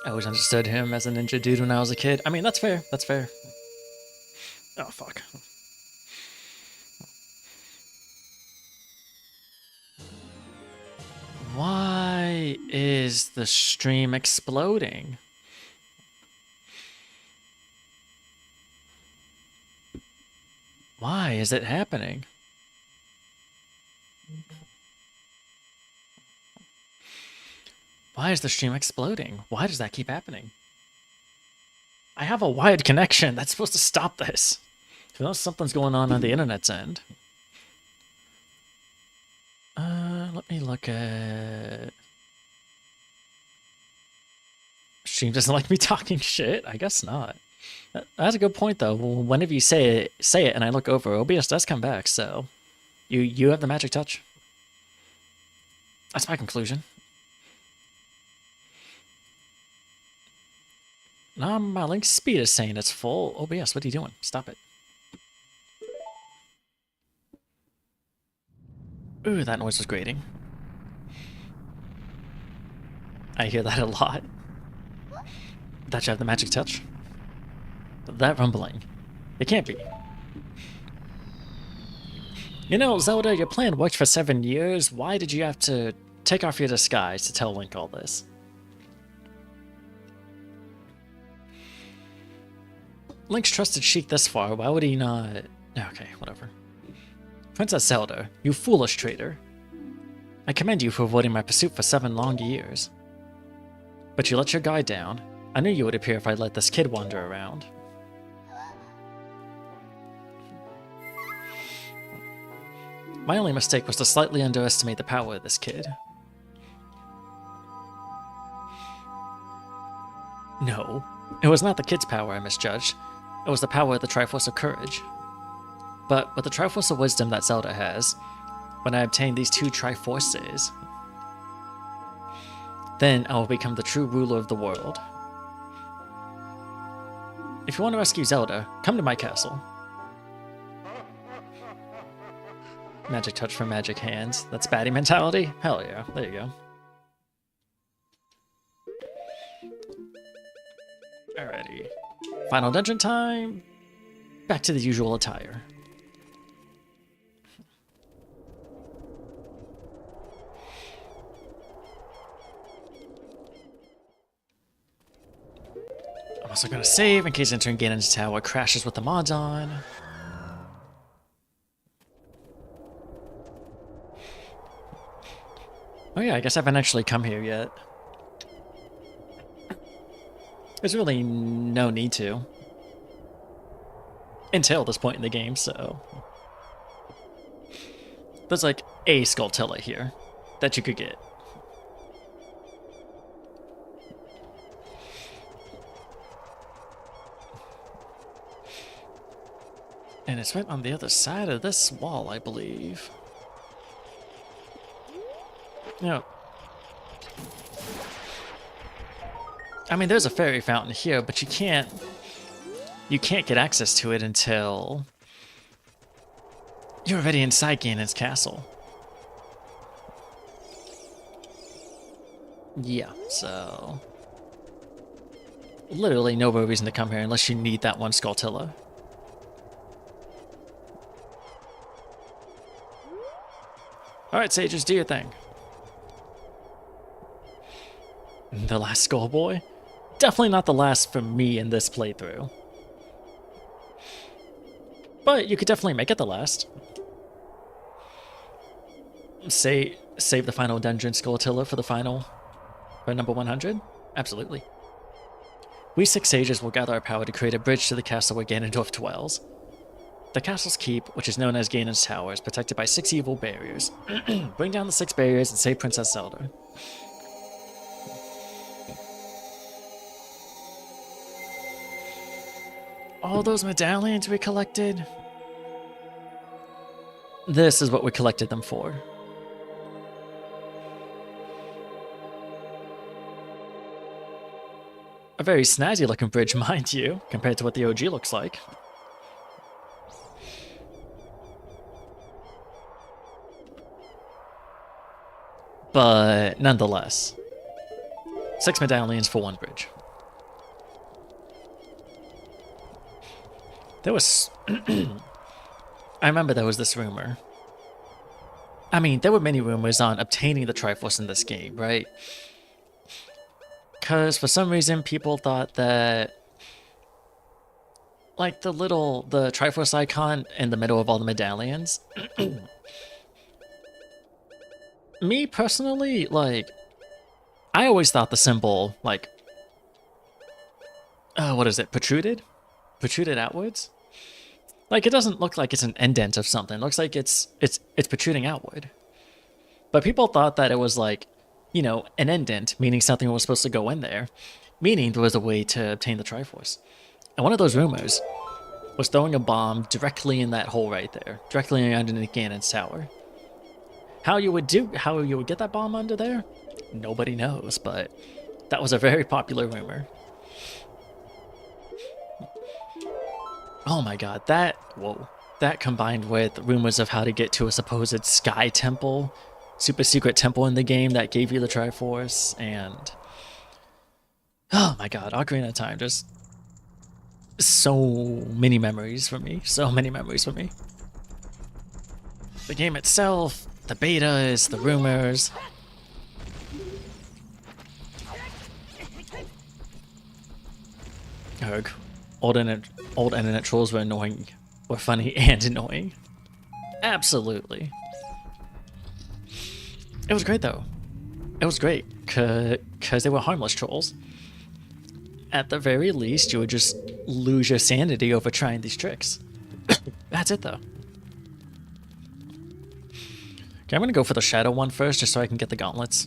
I always understood him as a ninja dude when I was a kid. I mean, that's fair. That's fair. Oh, fuck. Why is the stream exploding? Why is it happening? Why is the stream exploding? Why does that keep happening? I have a wired connection. That's supposed to stop this. You know, something's going on the internet's end. Let me look at... Stream doesn't like me talking shit? I guess not. That's a good point, though. Whenever you say it, and I look over, OBS does come back, so... You have the magic touch. That's my conclusion. Nah, my link speed is saying it's full. OBS, what are you doing? Stop it. Ooh, that noise was grating. I hear that a lot. That you have the magic touch? That rumbling. It can't be. You know, Zelda, your plan worked for 7 years. Why did you have to take off your disguise to tell Link all this? Link's trusted Sheik this far. Why would he not... Okay, whatever. Princess Zelda, you foolish traitor. I commend you for avoiding my pursuit for 7 long years. But you let your guard down. I knew you would appear if I let this kid wander around. My only mistake was to slightly underestimate the power of this kid. No, it was not the kid's power I misjudged. It was the power of the Triforce of Courage. But with the Triforce of Wisdom that Zelda has, when I obtain these 2 Triforces, then I will become the true ruler of the world. If you want to rescue Zelda, come to my castle. Magic touch for magic hands. That's baddie mentality? Hell yeah, there you go. Alrighty. Final dungeon time. Back to the usual attire. I'm also gonna save in case entering Ganon's Tower crashes with the mods on. Oh yeah, I guess I haven't actually come here yet. There's really no need to. Until this point in the game, so... There's like a Skulltula here that you could get. And it's right on the other side of this wall, I believe. Yeah. I mean, there's a fairy fountain here, but you can't get access to it until you're already inside Ganon's castle. Yeah, so literally no real reason to come here unless you need that one Skulltula. Alright, sages, do your thing. The last Skullboy? Definitely not the last for me in this playthrough. But you could definitely make it the last. Save the final dungeon Skulltula for the final, for number 100? Absolutely. We 6 sages will gather our power to create a bridge to the castle where Ganondorf dwells. The castle's keep, which is known as Ganon's Tower, is protected by 6 evil barriers. Bring down the 6 barriers and save Princess Zelda. All those medallions we collected? This is what we collected them for. A very snazzy looking bridge, mind you, compared to what the OG looks like. But nonetheless, 6 medallions for 1 bridge. There was... I remember there was this rumor. I mean, there were many rumors on obtaining the Triforce in this game, right? Because for some reason, people thought that... Like, the Triforce icon in the middle of all the medallions... Me, personally, like... I always thought the symbol, like... what is it? Protruded? Protruded outwards? Like, it doesn't look like it's an indent of something. It looks like it's protruding outward. But people thought that it was like, you know, an indent, meaning something was supposed to go in there, meaning there was a way to obtain the Triforce. And one of those rumors was throwing a bomb directly in that hole right there, directly underneath Ganon's tower. How you would get that bomb under there? Nobody knows, but that was a very popular rumor. Oh my god, that combined with rumors of how to get to a supposed sky temple, super secret temple in the game that gave you the Triforce, and... Oh my god, Ocarina of Time, just... So many memories for me, so many memories for me. The game itself, the betas, the rumors... Ugh. Old internet trolls were annoying, were funny and annoying. Absolutely. It was great though. It was great, cause they were harmless trolls. At the very least, you would just lose your sanity over trying these tricks. That's it though. Okay, I'm gonna go for the shadow one first, just so I can get the gauntlets.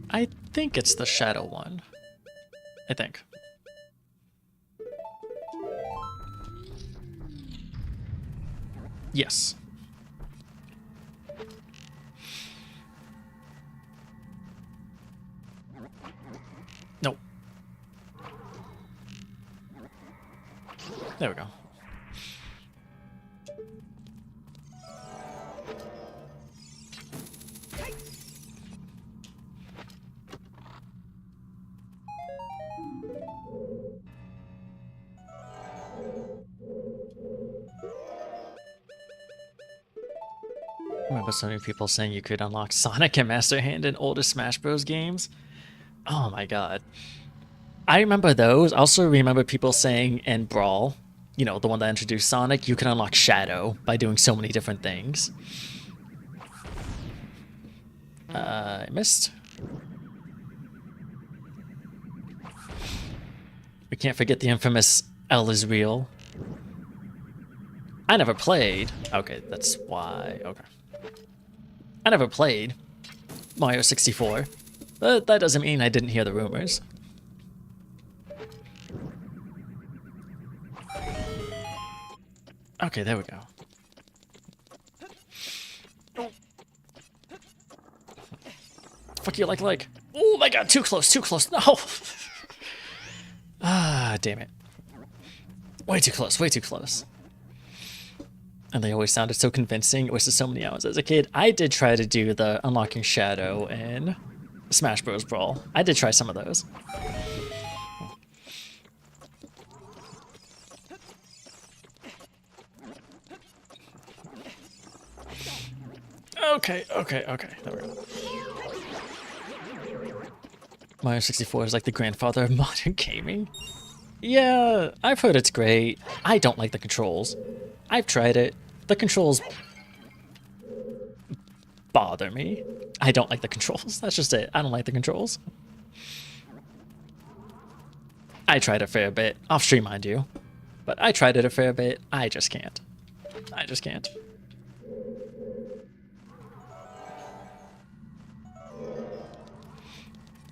I think it's the shadow one. I think. Yes. Nope. There we go. I remember so many people saying you could unlock Sonic and Master Hand in older Smash Bros. Games. Oh my god. I remember those. I also remember people saying in Brawl, you know, the one that introduced Sonic, you can unlock Shadow by doing so many different things. I missed. We can't forget the infamous L is real. I never played. Okay, that's why. Okay. I never played Mario 64, but that doesn't mean I didn't hear the rumors. Okay, there we go. Fuck you, like. Oh my god, too close, no! Ah, damn it. Way too close. And they always sounded so convincing. It was just so many hours as a kid. I did try to do the unlocking Shadow in Smash Bros. Brawl. I did try some of those. Okay. There we go. Mario 64 is like the grandfather of modern gaming. Yeah, I've heard it's great. I don't like the controls. I've tried it. The controls bother me. I don't like the controls. That's just it. I don't like the controls. I tried a fair bit. Off stream, mind you. But I tried it a fair bit. I just can't.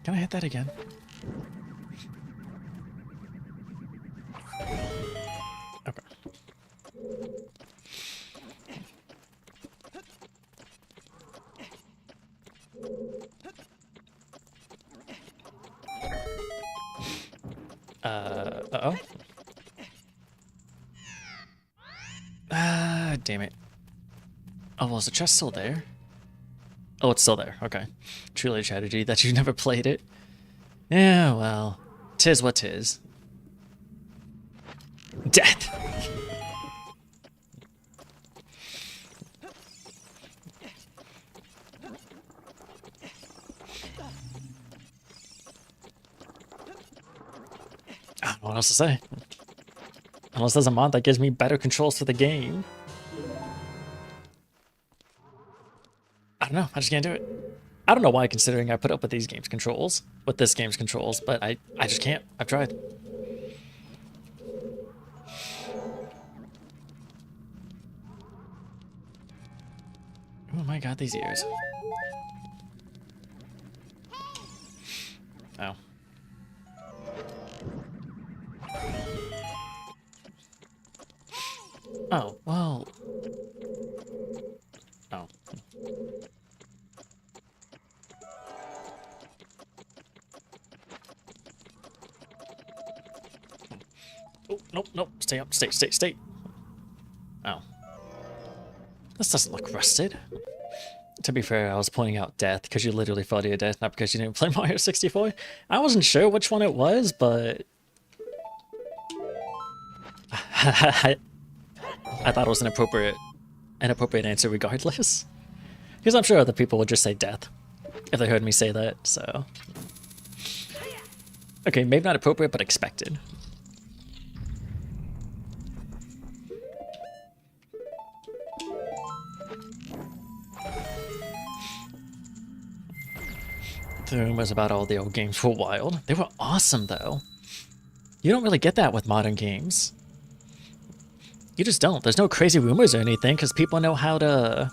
Can I hit that again? Okay. Uh-oh. Ah, damn it. Oh, well, is the chest still there? Oh, it's still there. Okay. Truly a tragedy that you never played it. Yeah, well, tis what tis. Death! I don't know what else to say. Unless there's a mod that gives me better controls for the game. I don't know, I just can't do it. I don't know why, considering I put up with these game's controls, with this game's controls, but I just can't. I've tried. Oh my god, these ears. Oh. Oh, well. Oh. Oh, nope, nope. Stay up. Stay. Oh. This doesn't look rusted. To be fair, I was pointing out death because you literally thought you had death, not because you didn't play Mario 64. I wasn't sure which one it was, but... I thought it was an appropriate answer regardless. Because I'm sure other people would just say death if they heard me say that, so... Okay, maybe not appropriate, but expected. The rumors about all the old games were wild. They were awesome, though. You don't really get that with modern games. You just don't. There's no crazy rumors or anything, because people know how to...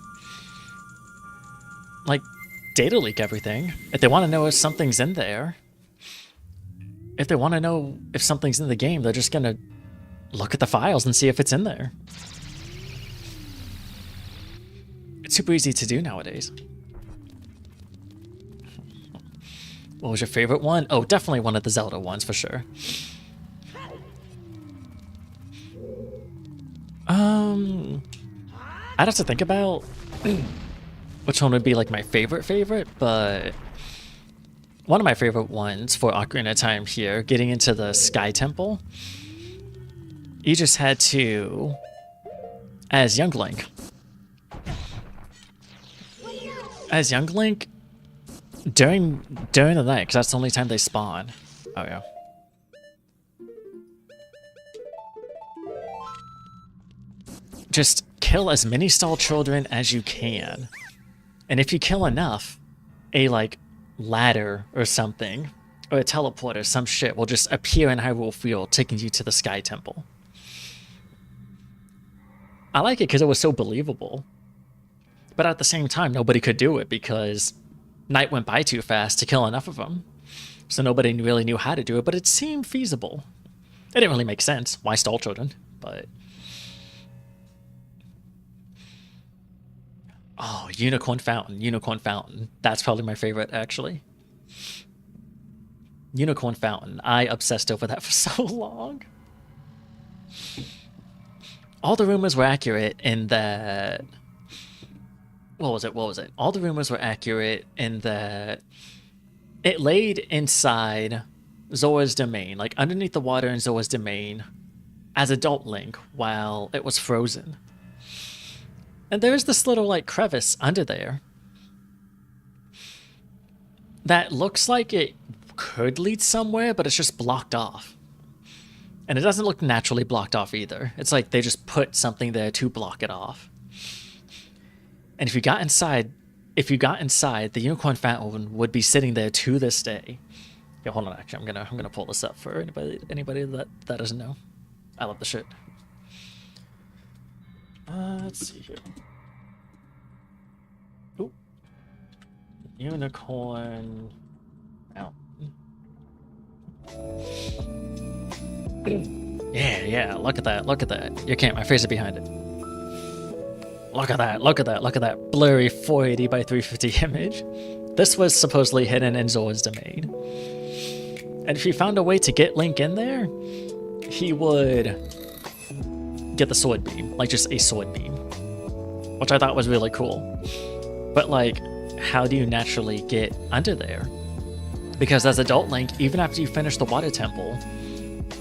like, data leak everything. If they want to know if something's in there... if they want to know if something's in the game, they're just gonna look at the files and see if it's in there. It's super easy to do nowadays. What was your favorite one? Oh, definitely one of the Zelda ones, for sure. I'd have to think about which one would be like my favorite, but one of my favorite ones for Ocarina of Time here, getting into the Sky Temple, you just had to, as Young Link, during the night, because that's the only time they spawn. Oh yeah. Just kill as many stall children as you can. And if you kill enough, a like ladder or something, or a teleporter, some shit will just appear in Hyrule Field, taking you to the Sky Temple. I like it because it was so believable. But at the same time, nobody could do it because night went by too fast to kill enough of them. So nobody really knew how to do it, but it seemed feasible. It didn't really make sense. Why stall children? But... oh, Unicorn Fountain. That's probably my favorite, actually. Unicorn Fountain. I obsessed over that for so long. All the rumors were accurate in that... What was it? All the rumors were accurate in that it laid inside Zora's domain, like underneath the water in Zora's domain, as adult Link while it was frozen. And there's this little like crevice under there that looks like it could lead somewhere, but it's just blocked off. And it doesn't look naturally blocked off either. It's like they just put something there to block it off. And if you got inside, the Unicorn Fountain would be sitting there to this day. Yeah, hold on. Actually, I'm gonna pull this up for anybody that doesn't know. I love the shit. Let's see here. Ooh. Unicorn Fountain. Yeah. Look at that. You can't. My face is behind it. Look at that blurry 480 by 350 image. This was supposedly hidden in Zora's domain. And if you found a way to get Link in there, he would get the sword beam, like just a sword beam, which I thought was really cool. But like, how do you naturally get under there? Because as Adult Link, even after you finish the Water Temple,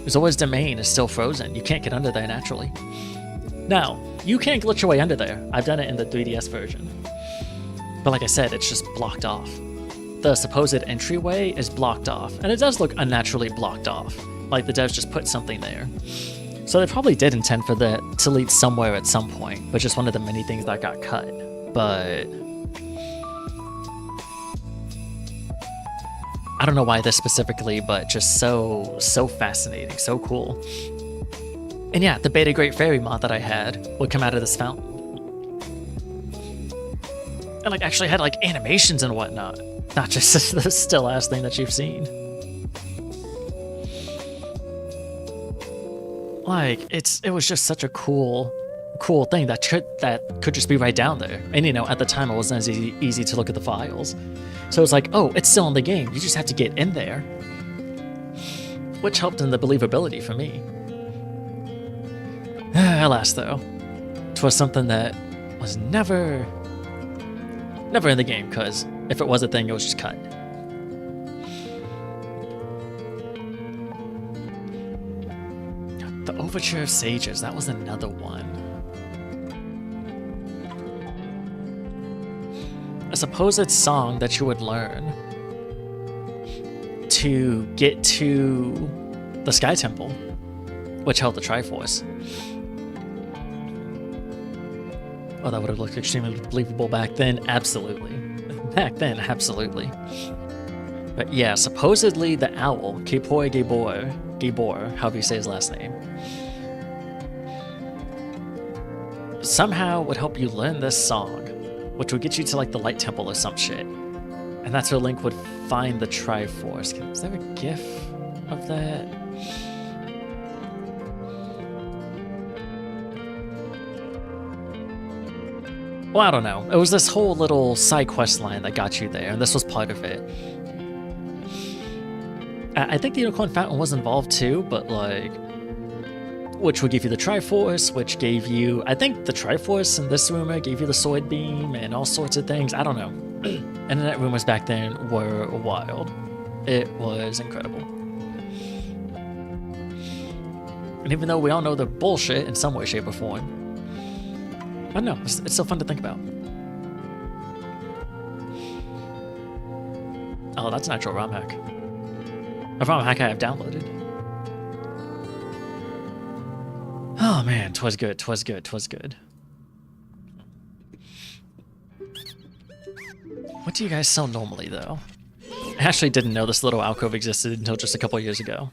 Zora's Domain is still frozen. You can't get under there naturally. Now, you can glitch your way under there. I've done it in the 3DS version. But like I said, it's just blocked off. The supposed entryway is blocked off, and it does look unnaturally blocked off. Like the devs just put something there. So they probably did intend for that to lead somewhere at some point, but just one of the many things that got cut. But I don't know why this specifically, but just so fascinating, so cool. And yeah, the Beta Great Fairy mod that I had would come out of this fountain. And like actually had like animations and whatnot, not just the still ass thing that you've seen. Like it was just such a cool thing that could just be right down there. And you know, at the time it wasn't as easy to look at the files. So it's like, oh, it's still in the game. You just have to get in there. Which helped in the believability for me. Alas though, 'twas something that was never in the game, because if it was a thing, it was just cut. The Overture of Sages, that was another one. A supposed song that you would learn to get to the Sky Temple, which held the Triforce. Oh, that would have looked extremely believable back then. Absolutely. Back then, absolutely. But yeah, supposedly the owl, Kepoi Gabor, however you say his last name, somehow would help you learn this song, which would get you to like the Light Temple or some shit. And that's where Link would find the Triforce. Is there a gif of that? Well, I don't know. It was this whole little side quest line that got you there, and this was part of it. I think the Unicorn Fountain was involved too, but like, which would give you the Triforce, which gave you, I think the Triforce in this rumor gave you the Sword Beam and all sorts of things. I don't know. Internet rumors back then were wild. It was incredible. And even though we all know they're bullshit in some way, shape, or form, I don't know, it's still fun to think about. Oh, that's an actual ROM hack. A ROM hack I have downloaded. Oh man, 'twas good, 'twas good, 'twas good. What do you guys sell normally, though? I actually didn't know this little alcove existed until just a couple years ago,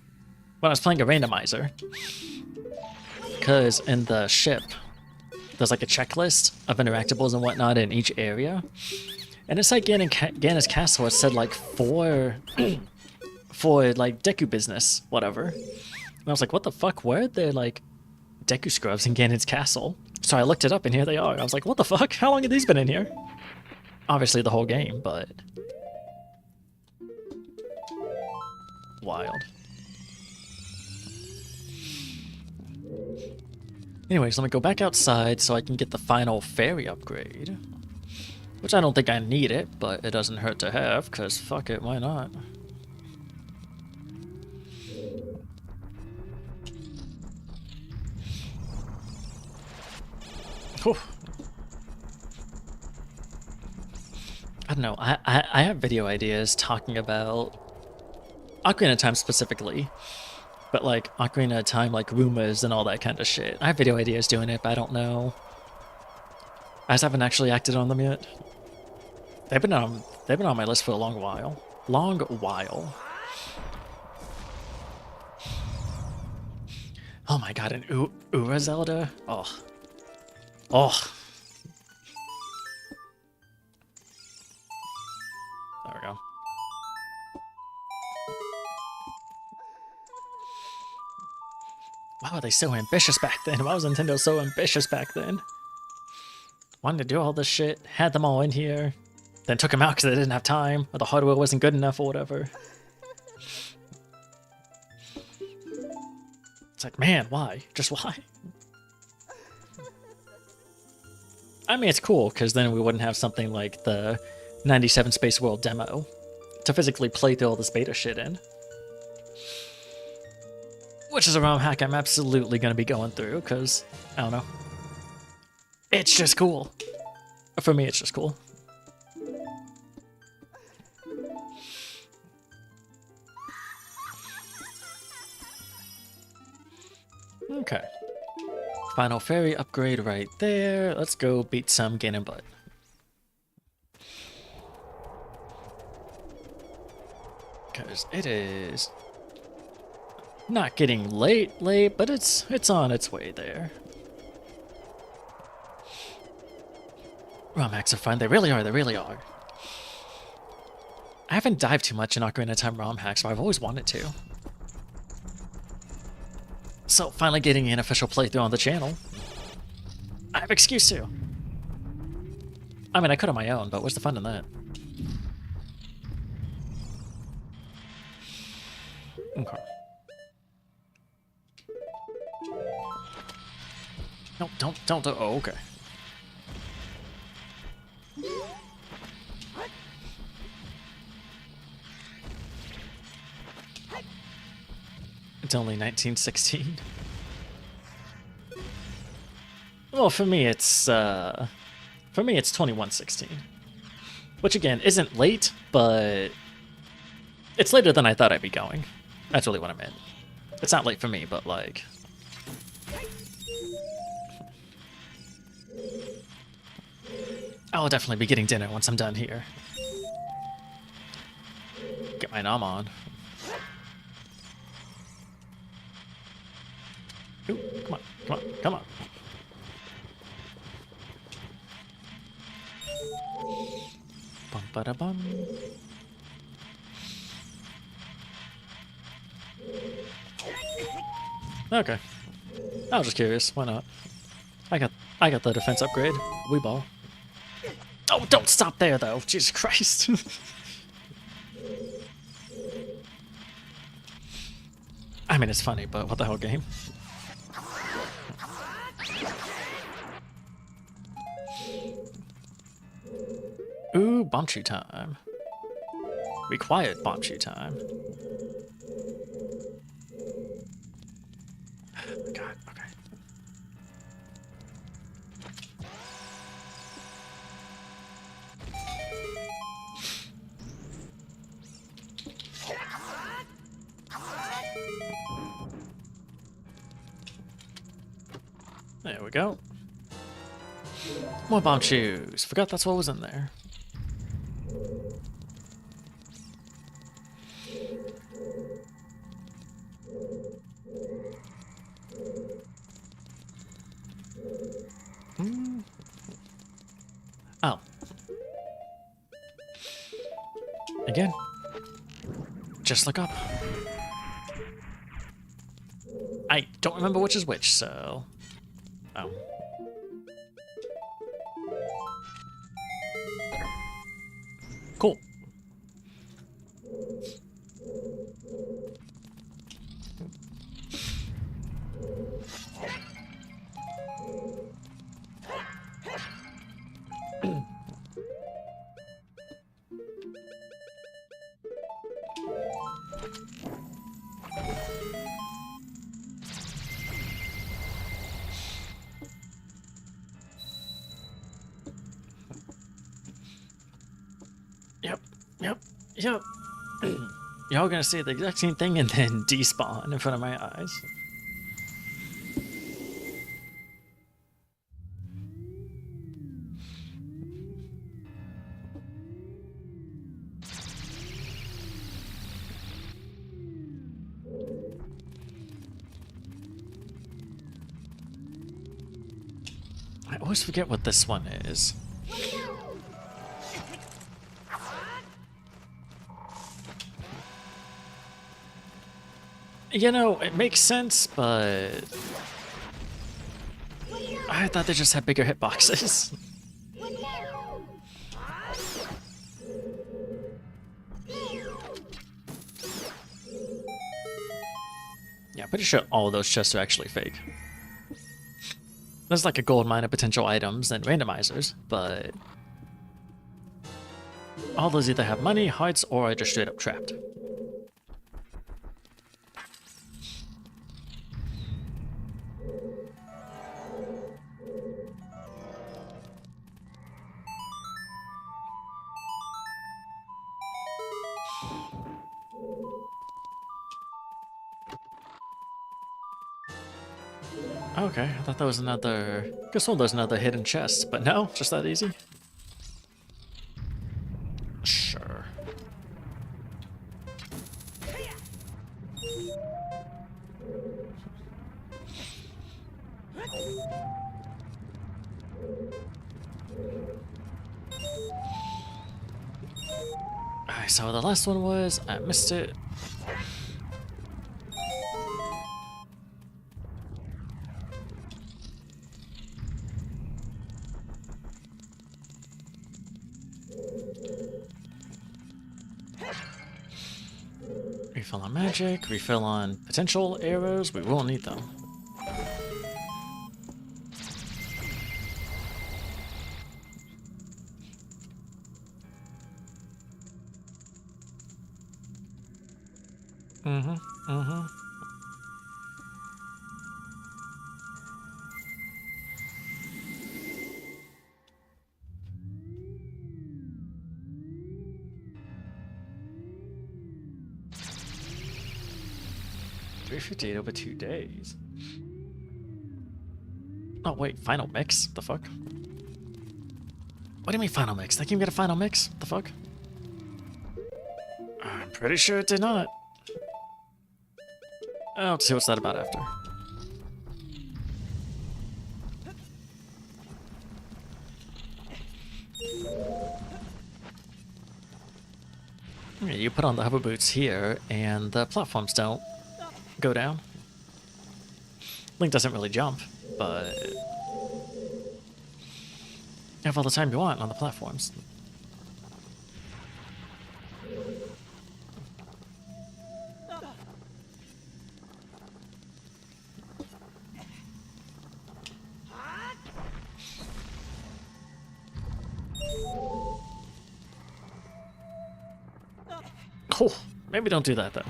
when I was playing a randomizer. Because in the ship, there's like a checklist of interactables and whatnot in each area. And it's like Ganon's Castle, it said like for like Deku business, whatever. And I was like, what the fuck? Where are there like Deku scrubs in Ganon's Castle? So I looked it up and here they are. I was like, what the fuck? How long have these been in here? Obviously the whole game, but wild. Anyways, let me go back outside so I can get the final fairy upgrade. Which I don't think I need it, but it doesn't hurt to have, because fuck it, why not? Whew. I don't know, I have video ideas talking about Ocarina of Time specifically. But like Ocarina of Time, like rumors and all that kind of shit. I have video ideas doing it, but I don't know. I just haven't actually acted on them yet. They've been on my list for a long while. Long while. Oh my god, an Ura Zelda? Oh. Oh. There we go. Why were they so ambitious back then? Why was Nintendo so ambitious back then? Wanted to do all this shit, had them all in here, then took them out because they didn't have time, or the hardware wasn't good enough, or whatever. It's like, man, why? Just why? I mean, it's cool, because then we wouldn't have something like the 97 Space World demo to physically play through all this beta shit in. Which is a ROM hack I'm absolutely going to be going through, because, I don't know. It's just cool. For me, it's just cool. Okay. Final fairy upgrade right there. Let's go beat some Ganon butt. Because it is not getting late, but it's on its way there. ROM hacks are fun. They really are. They really are. I haven't dived too much in Ocarina of Time ROM hacks, but I've always wanted to. So finally getting an official playthrough on the channel, I have excuse to. I mean, I could on my own, but what's the fun in that? Okay. No, don't. Oh, okay. It's only 1916. Well, for me it's 2116. Which again isn't late, but it's later than I thought I'd be going. That's really what I meant. It's not late for me, but like I'll definitely be getting dinner once I'm done here. Get my nom on. Ooh, come on. Bum ba da bum. Okay. I was just curious. Why not? I got the defense upgrade. Wee ball. Oh, don't stop there though. Jesus Christ. I mean, it's funny, but what the hell, game? Ooh, Bombchu time. Required Bombchu time. God, okay. There we go. More Bombchus. Forgot that's what was in there. Oh. Again. Just look up. I don't remember which is which, so... Oh. Cool. Yep. Y'all gonna say the exact same thing and then despawn in front of my eyes. I always forget what this one is. You know, it makes sense, but I thought they just had bigger hitboxes. Yeah, I'm pretty sure all of those chests are actually fake. There's like a gold mine of potential items and randomizers, but All those either have money, heights, or are just straight up trapped. Okay, I thought that was another... Guess one, there's another hidden chest, but no, just that easy? Sure. Alright, so the last one was... I missed it. Refill on magic, refill on potential arrows. We will need them. Mm-hmm. 358 over 2 days. Oh wait, final mix? The fuck? What do you mean final mix? That game get a final mix? The fuck? I'm pretty sure it did not. I'll see what's that about after. Okay, you put on the hover boots here, and the platforms don't go down. Link doesn't really jump, but you have all the time you want on the platforms. Oh, maybe don't do that though.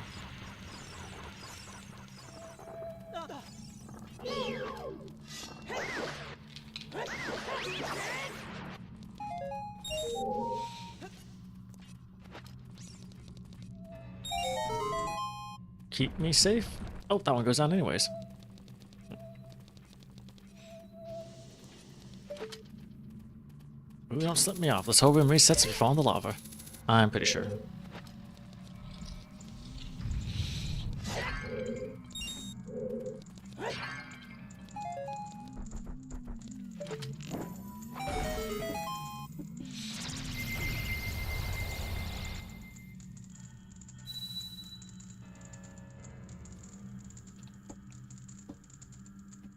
Keep me safe? Oh, that one goes down anyways. Ooh, don't slip me off. This whole room resets if you fall in the lava. I'm pretty sure.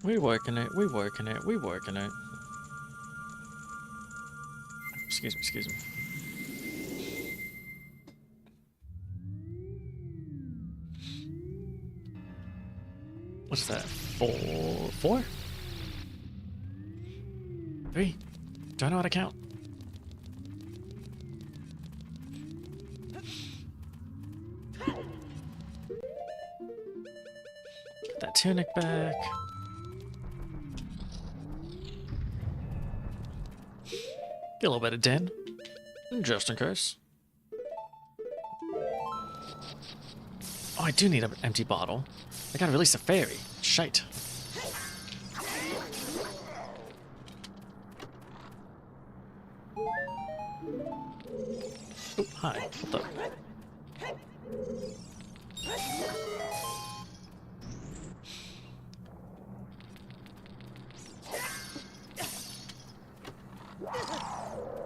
We working it, we working it, we working it. Excuse me, excuse me. What's that? 4? 3? Do I know how to count? Get that tunic back. Get a little bit of den, just in case. Oh, I do need an empty bottle. I gotta release a fairy. Shite. Oh, hi. What the?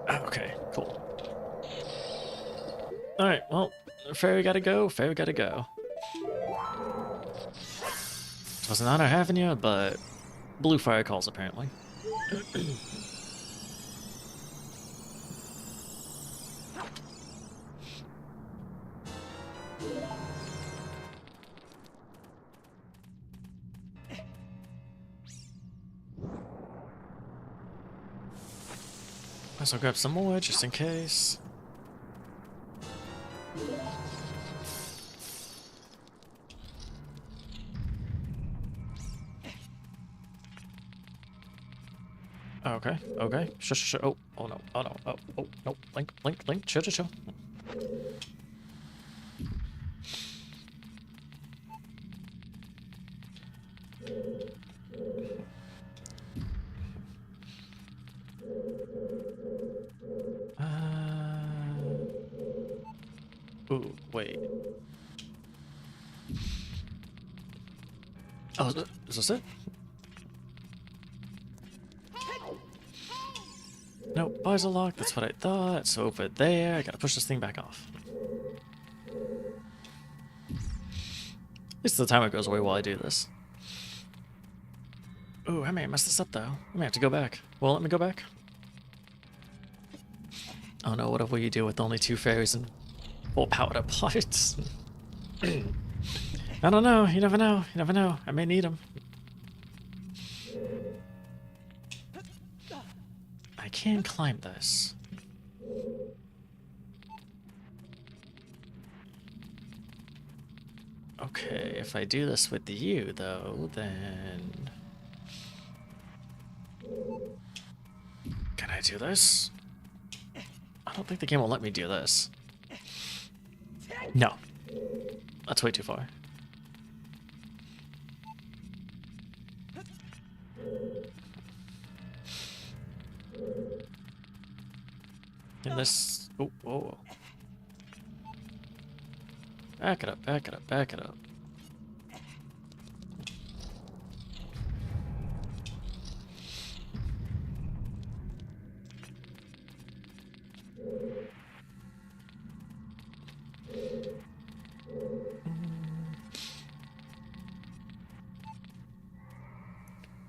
Okay, cool. Alright, well, fairy gotta go, fairy gotta go. It was an honor having you, but blue fire calls apparently. I'll grab some more just in case. Okay, okay. Sure. Oh, oh no, oh no, oh, no. Link, chill. Ooh, wait. Oh, is this it? No, bars are locked. That's what I thought. It's over there. I gotta push this thing back off. At least the timer goes away while I do this. Ooh, I may mess this up though. I may have to go back. Well, let me go back. Oh no, what will you do with only 2 fairies and 4 powder parts? I don't know. You never know. I may need them. I can climb this. Okay, if I do this with you, though, then... Can I do this? I don't think the game will let me do this. No. That's way too far. And this... Oh, whoa. Back it up.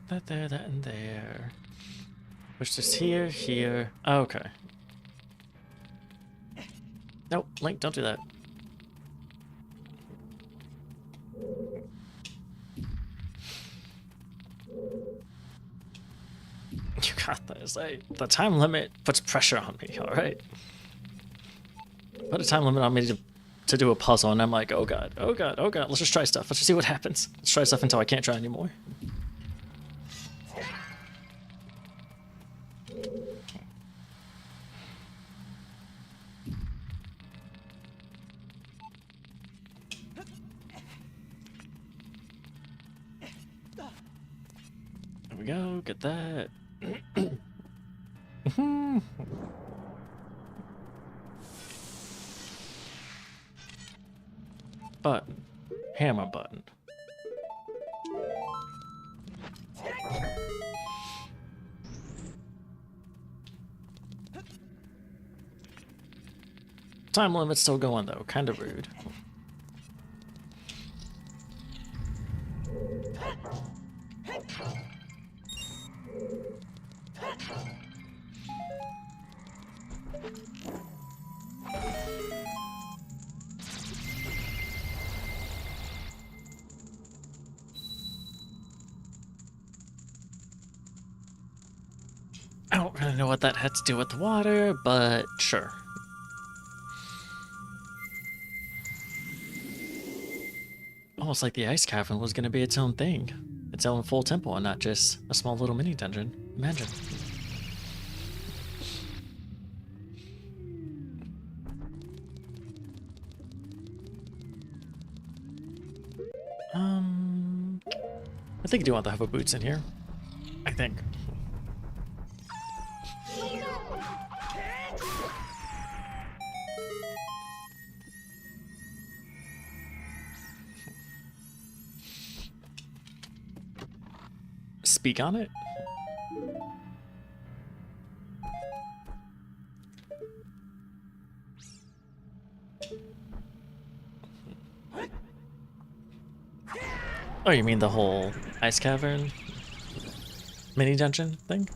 That there, that and there. Push this here. Oh, okay. Nope, Link, don't do that. You got this. The time limit puts pressure on me, alright? Put a time limit on me to do a puzzle, and I'm like, oh god, let's just try stuff. Let's just see what happens. Let's try stuff until I can't try anymore. There we go, get that. Button. Hammer button. Time limit's still going though, kinda rude. I don't really know what that had to do with the water, but sure. Almost like the ice cavern was going to be its own thing. Its own full temple and not just a small little mini dungeon. Imagine. I think I do want the hover boots in here. I think. Speak on it? Oh, you mean the whole ice cavern mini dungeon thing?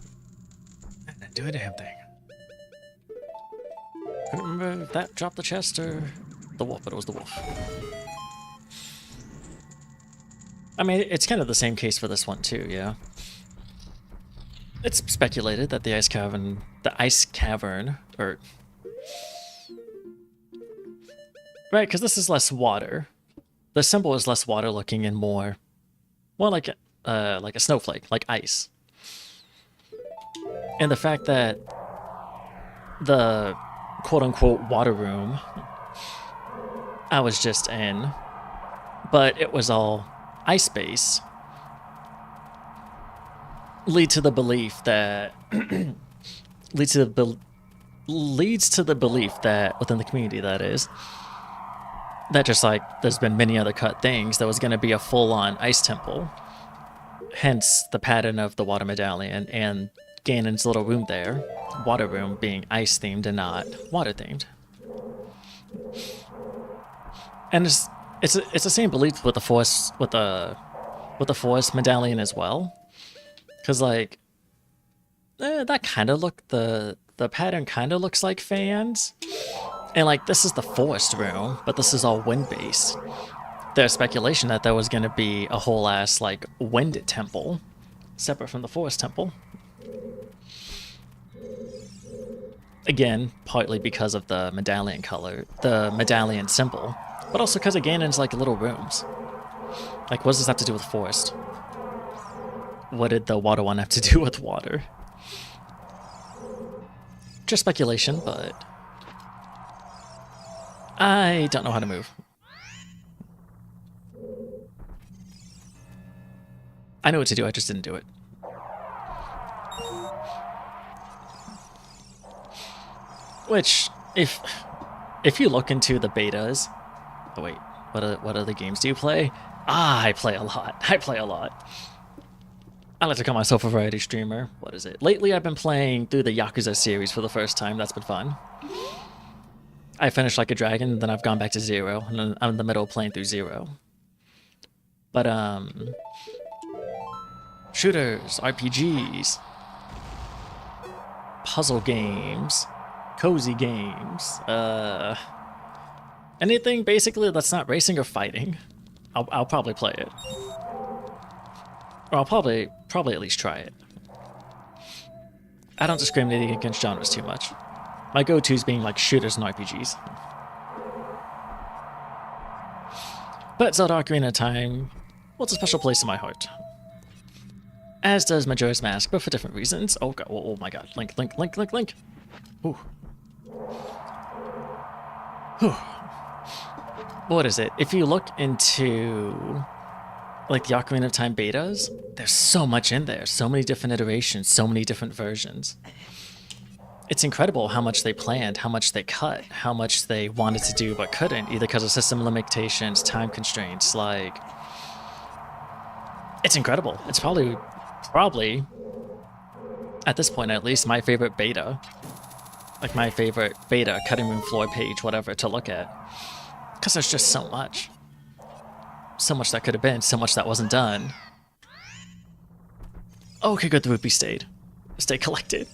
I didn't do a damn thing. I don't remember if that dropped the chest or the wolf, but it was the wolf. I mean, it's kind of the same case for this one too, yeah. It's speculated that the ice cavern, or Right, because this is less water. The symbol is less water looking and more like a snowflake, like ice. And the fact that the quote-unquote water room I was just in, but it was all ice base, leads to the belief that within the community, that is, that just like there's been many other cut things, there was going to be a full-on ice temple. Hence the pattern of the water medallion and Ganon's little room there, water room, being ice themed and not water themed. And it's the same belief with the forest forest medallion as well, because like that kind of the pattern kind of looks like fans, and like this is the forest room, but this is all wind based. There's speculation that there was going to be a whole ass like wind temple separate from the forest temple. Again, partly because of the medallion color, the medallion symbol, but also because of Ganon's like little rooms. Like, what does this have to do with forest? What did the water one have to do with water? Just speculation, but I don't know how to move. I know what to do, I just didn't do it. Which, if you look into the betas... Oh wait, what other games do you play? I play a lot. I like to call myself a variety streamer. What is it? Lately I've been playing through the Yakuza series for the first time. That's been fun. I finished Like a Dragon, and then I've gone back to 0, and then I'm in the middle of playing through 0. But, shooters, RPGs, puzzle games, cozy games, anything basically that's not racing or fighting, I'll probably play it. Or I'll probably at least try it. I don't discriminate against genres too much. My go-tos being like shooters and RPGs. But Zelda Ocarina of Time holds a special place in my heart. As does Majora's Mask, but for different reasons. Oh god, oh my god. Link. Ooh. Whew. What is it? If you look into like the Ocarina of Time betas, there's so much in there. So many different iterations, so many different versions. It's incredible how much they planned, how much they cut, how much they wanted to do but couldn't, either because of system limitations, time constraints, like... It's incredible. It's probably, at this point at least, my favorite beta. Like my favorite beta, cutting room floor page, whatever, to look at. Because there's just so much. So much that could have been, so much that wasn't done. Okay, good, the rupee stayed. Stay collected.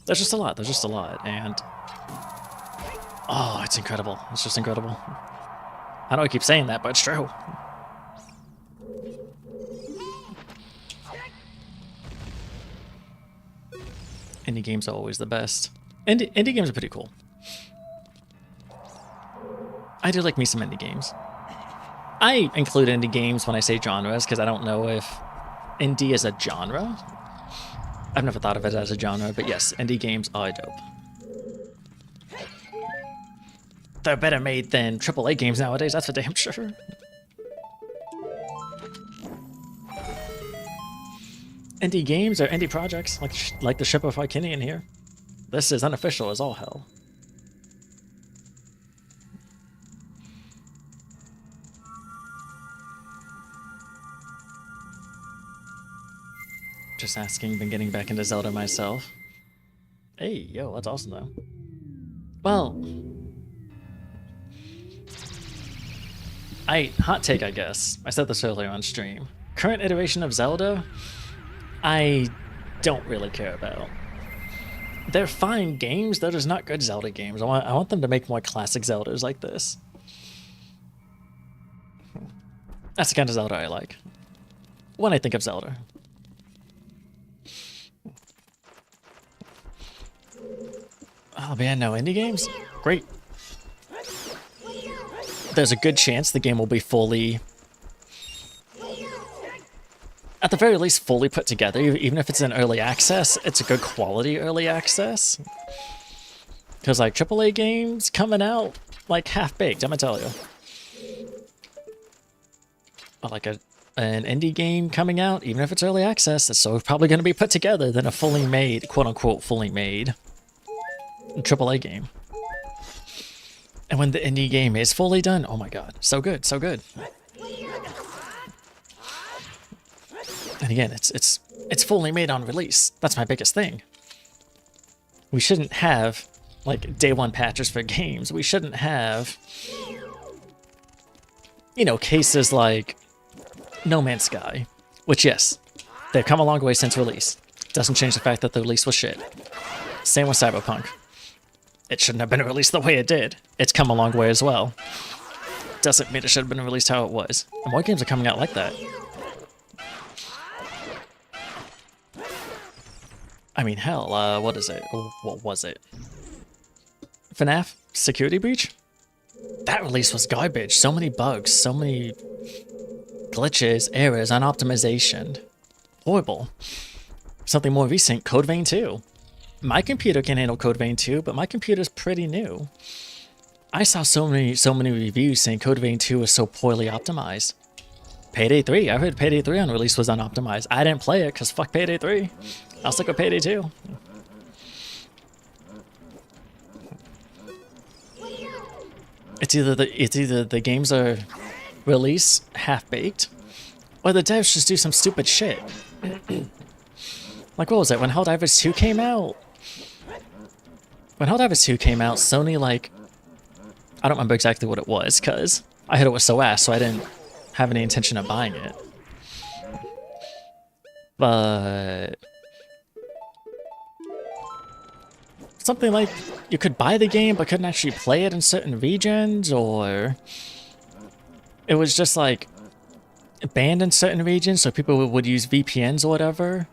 There's just a lot, and... Oh, it's incredible. It's just incredible. I know I keep saying that, but it's true. Indie games are always the best. Indie games are pretty cool. I do like me some indie games. I include indie games when I say genres, because I don't know if indie is a genre. I've never thought of it as a genre, but yes, indie games are dope. They're better made than AAA games nowadays, that's for damn sure. Indie games are indie projects, like the Ship of Arcinian here. This is unofficial as all hell. Just asking, been getting back into Zelda myself. Hey, yo, that's awesome though. Well, hot take, I guess. I said this earlier on stream. Current iteration of Zelda, I don't really care about. They're fine games, they're just not good Zelda games. I want them to make more classic Zeldas like this. That's the kind of Zelda I like. When I think of Zelda. Oh man, no indie games? Great. there's a good chance the game will be fully, at the very least, fully put together. Even if it's in early access, it's a good quality early access. Because, like, AAA games coming out, like, half-baked, I'm gonna tell you. Or like an indie game coming out, even if it's early access, it's so probably going to be put together than a fully made, quote-unquote, fully made AAA game. And when the indie game is fully done, oh my god, so good, so good. And again, it's fully made on release. That's my biggest thing. We shouldn't have, like, day one patches for games. We shouldn't have, you know, cases like No Man's Sky, which, yes, they've come a long way since release. Doesn't change the fact that the release was shit. Same with Cyberpunk. It shouldn't have been released the way it did. It's come a long way as well. Doesn't mean it should have been released how it was. And more games are coming out like that. I mean, hell, what is it? What was it? FNAF Security Breach? That release was garbage. So many bugs, so many glitches, errors, unoptimization. Horrible. Something more recent, Code Vein 2. My computer can handle Code Vein 2, but my computer's pretty new. I saw so many reviews saying Code Vein 2 was so poorly optimized. Payday 3, I heard Payday 3 on release was unoptimized. I didn't play it because fuck Payday 3. I'll stick with Payday 2. It's either the games are release half-baked, or the devs just do some stupid shit. Like, what was it? When Helldivers 2 came out? When Helldivers 2 came out, Sony, like, I don't remember exactly what it was, because I heard it was so ass, so I didn't have any intention of buying it. But something like you could buy the game but couldn't actually play it in certain regions, or it was just like banned in certain regions, so people would use VPNs or whatever,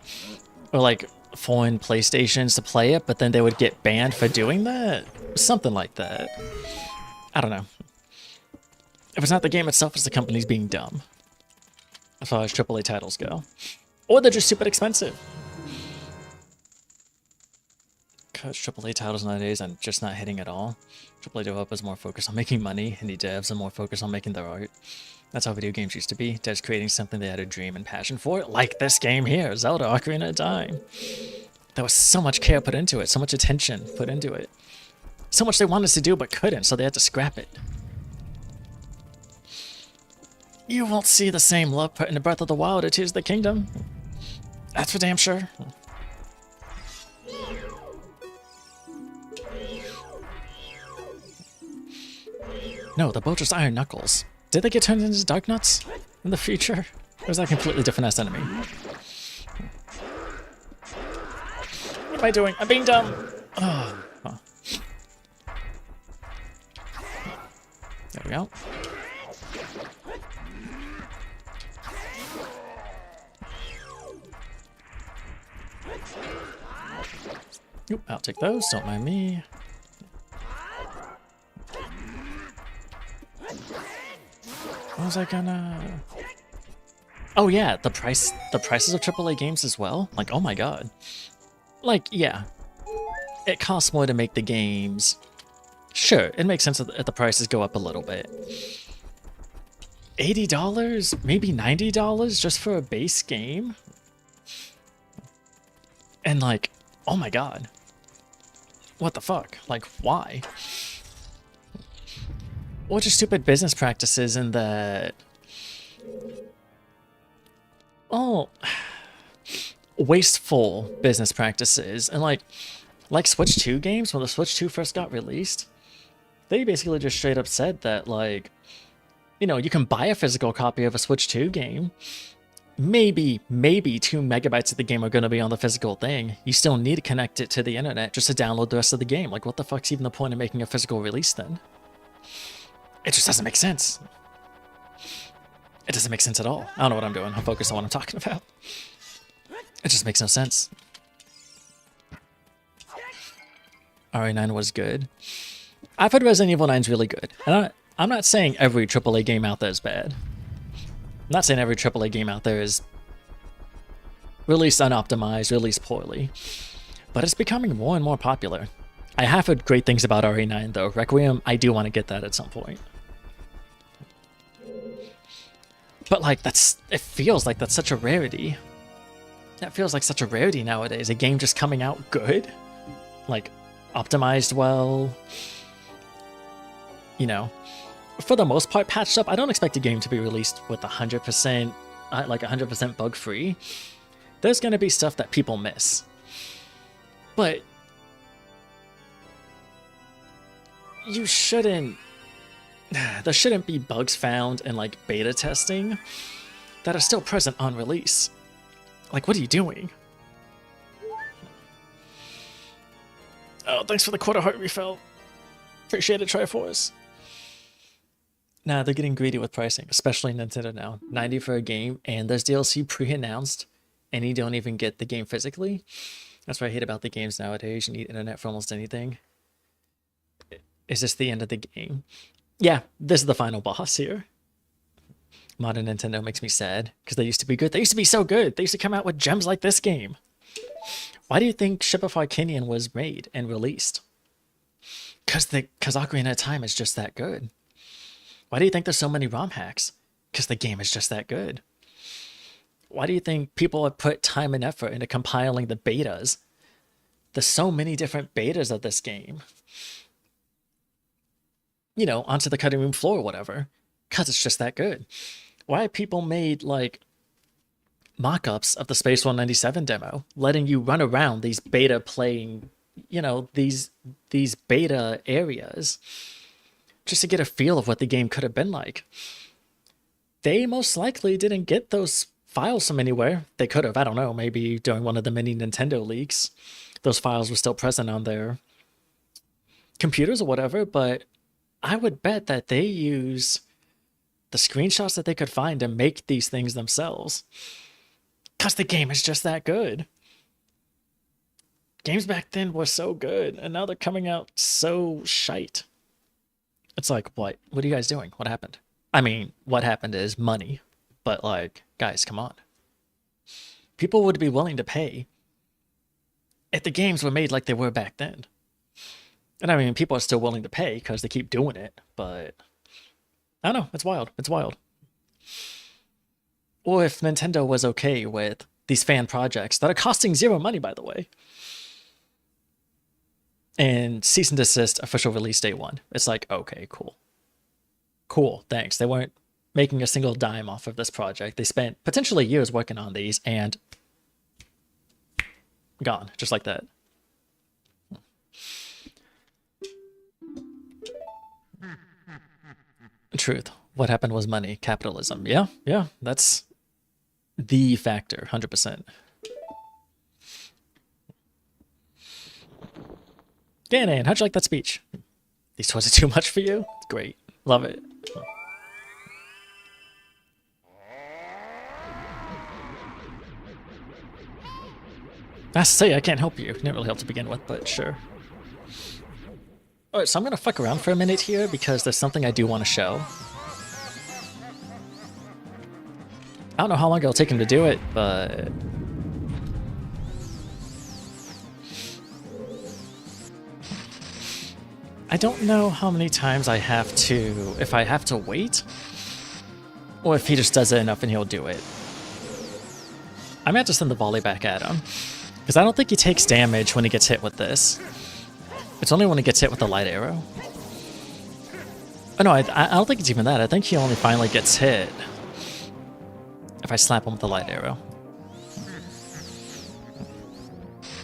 or like foreign PlayStations to play it, but then they would get banned for doing that. Something like that. I don't know. If it's not the game itself, it's the companies being dumb, as far as AAA titles go. Or they're just stupid expensive. Because AAA titles nowadays are just not hitting at all. AAA developers are more focused on making money, indie devs are more focused on making their art. That's how video games used to be. Devs creating something they had a dream and passion for, like this game here, Zelda Ocarina of Time. There was so much care put into it, so much attention put into it. So much they wanted to do but couldn't, so they had to scrap it. You won't see the same love put into Breath of the Wild or Tears of the Kingdom. That's for damn sure. No, they're both just Iron Knuckles. Did they get turned into Dark Nuts in the future? Or was that a completely different ass enemy? What am I doing? I'm being dumb! Oh. Huh. There we go. Oop, I'll take those, don't mind me. What was I gonna... Oh yeah, the prices of AAA games as well? Like, oh my god. Like, yeah. It costs more to make the games. Sure, it makes sense that the prices go up a little bit. $80? Maybe $90 just for a base game? And like, oh my god. What the fuck? Like, why? Or just stupid business practices in that... Oh... wasteful business practices. And like Switch 2 games, when the Switch 2 first got released, they basically just straight up said that, like, you know, you can buy a physical copy of a Switch 2 game. Maybe 2 megabytes of the game are going to be on the physical thing. You still need to connect it to the internet just to download the rest of the game. Like, what the fuck's even the point of making a physical release then? It just doesn't make sense. It doesn't make sense at all. I don't know what I'm doing. I'm focused on what I'm talking about. It just makes no sense. RE9 was good. I've heard Resident Evil 9 is really good. And I'm not saying every AAA game out there is bad. I'm not saying every AAA game out there is released unoptimized, released poorly. But it's becoming more and more popular. I have heard great things about RE9 though. Requiem, I do want to get that at some point. But like, it feels like that's such a rarity. That feels like such a rarity nowadays. A game just coming out good. Like, optimized well. You know, for the most part patched up. I don't expect a game to be released with 100%, like 100% bug free. There's going to be stuff that people miss. But you shouldn't... There shouldn't be bugs found in, like, beta testing that are still present on release. Like, what are you doing? Oh, thanks for the quarter heart refill. Appreciate it, Triforce. Nah, they're getting greedy with pricing, especially Nintendo now. 90 for a game, and there's DLC pre-announced, and you don't even get the game physically. That's what I hate about the games nowadays. You need internet for almost anything. Is this the end of the game? Yeah, this is the final boss here. Modern Nintendo makes me sad, because they used to be good. They used to be so good. They used to come out with gems like this game. Why do you think Shipify Canyon was made and released? Because Ocarina of Time is just that good. Why do you think there's so many ROM hacks? Because the game is just that good. Why do you think people have put time and effort into compiling the betas? There's so many different betas of this game. You know, onto the cutting room floor or whatever. Because it's just that good. Why have people made, like, mock-ups of the Space 197 demo, letting you run around these beta playing, you know, these beta areas, just to get a feel of what the game could have been like? They most likely didn't get those files from anywhere. They could have, I don't know, maybe during one of the mini Nintendo leaks. Those files were still present on their computers or whatever, but I would bet that they use the screenshots that they could find to make these things themselves. Because the game is just that good. Games back then were so good, and now they're coming out so shite. It's like, what? What are you guys doing? What happened? I mean, what happened is money. But, like, guys, come on. People would be willing to pay if the games were made like they were back then. And I mean, people are still willing to pay because they keep doing it, but I don't know. It's wild. It's wild. Or if Nintendo was okay with these fan projects that are costing zero money, by the way, and cease and desist official release day 1. It's like, okay, cool. Cool, thanks. They weren't making a single dime off of this project. They spent potentially years working on these and gone, just like that. Truth. What happened was money, capitalism. Yeah, that's the factor, 100%. Dan, how'd you like that speech? These toys are too much for you? Great. Love it. I have to say, I can't help you. Didn't really help to begin with, but sure. Alright, so I'm gonna fuck around for a minute here because there's something I do want to show. I don't know how long it'll take him to do it, but... I don't know how many times I have to... if I have to wait, or if he just does it enough and he'll do it. I might have to send the volley back at him, because I don't think he takes damage when he gets hit with this. It's only when he gets hit with the light arrow. Oh no, I don't think it's even that. I think he only finally gets hit if I slap him with the light arrow.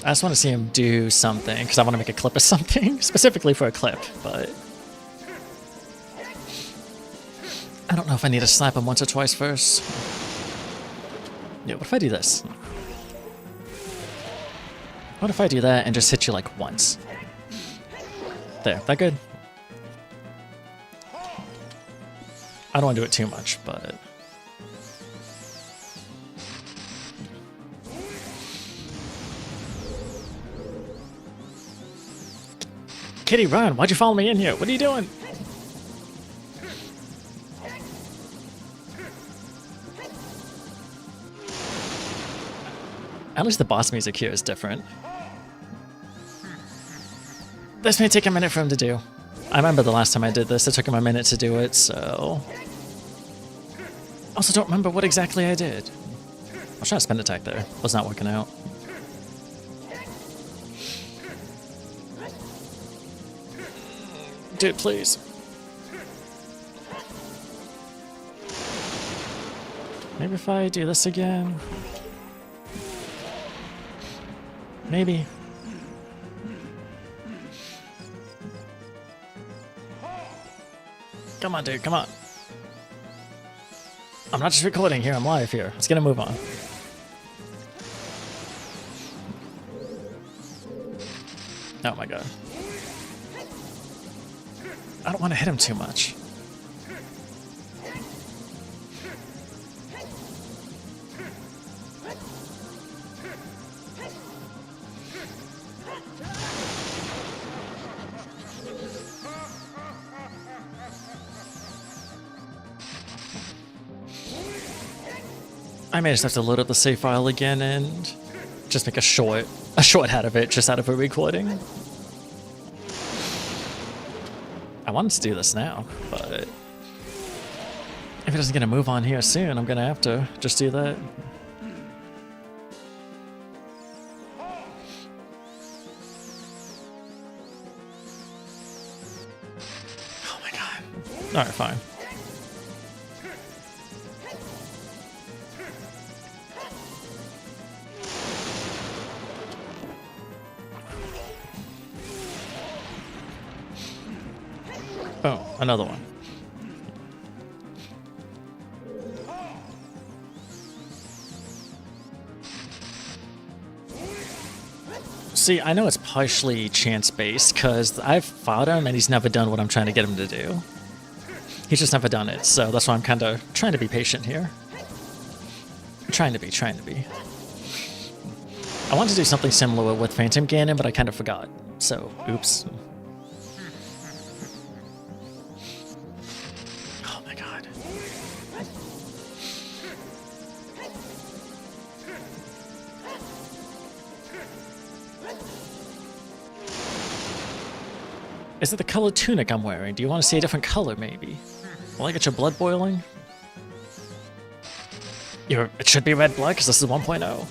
I just want to see him do something, because I want to make a clip of something, specifically for a clip, but... I don't know if I need to slap him once or twice first. Yeah, what if I do this? What if I do that and just hit you like once? There, that good? I don't want to do it too much, but... Kitty, run! Why'd you follow me in here? What are you doing? At least the boss music here is different. This may take a minute for him to do. I remember the last time I did this, it took him a minute to do it, so... Also don't remember what exactly I did. I was trying to spin attack there. Was not working out. Dude, please. Maybe if I do this again... Maybe. Come on, dude, come on. I'm not just recording here, I'm live here. Let's get a move on. Oh my god. I don't want to hit him too much. I may just have to load up the save file again and just make a short out of it, just out of a recording. I wanted to do this now, but if it doesn't get a move on here soon, I'm gonna have to just do that. Oh my god. Alright, fine. Oh, another one. See, I know it's partially chance-based, because I've fought him and he's never done what I'm trying to get him to do. He's just never done it, so that's why I'm kind of trying to be patient here. Trying to be. I wanted to do something similar with Phantom Ganon, but I kind of forgot, so oops. Is it the colored tunic I'm wearing? Do you want to see a different color, maybe? Will I get your blood boiling? It should be red blood, because this is 1.0.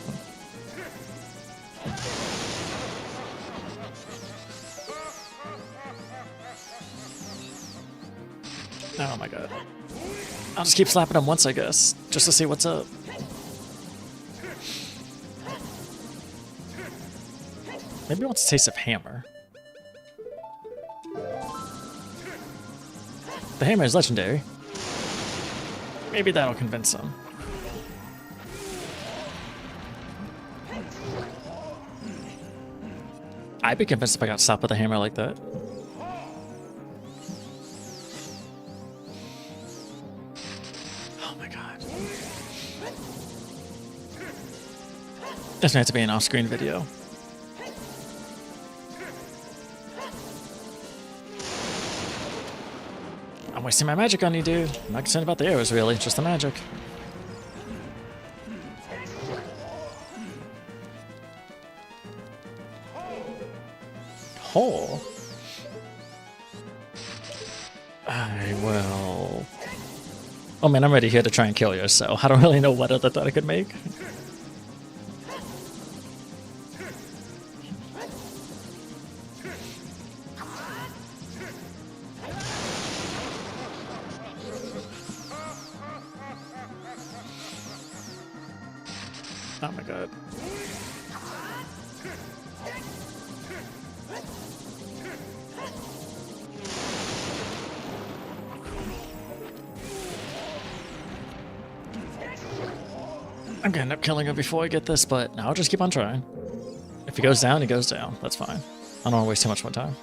Oh my god. I'll just keep slapping him once, I guess, just to see what's up. Maybe he wants a taste of hammer. The hammer is legendary. Maybe that'll convince him. I'd be convinced if I got stopped with a hammer like that. Oh my god. This may have to be an off-screen video. I'm wasting my magic on you, dude. I'm not concerned about the arrows, really. Just the magic. Oh. I will... Oh man, I'm ready here to try and kill you, so I don't really know what other thought I could make. Oh my god. I'm gonna end up killing him before I get this, but I'll just keep on trying. If he goes down, he goes down. That's fine. I don't want to waste too much more time.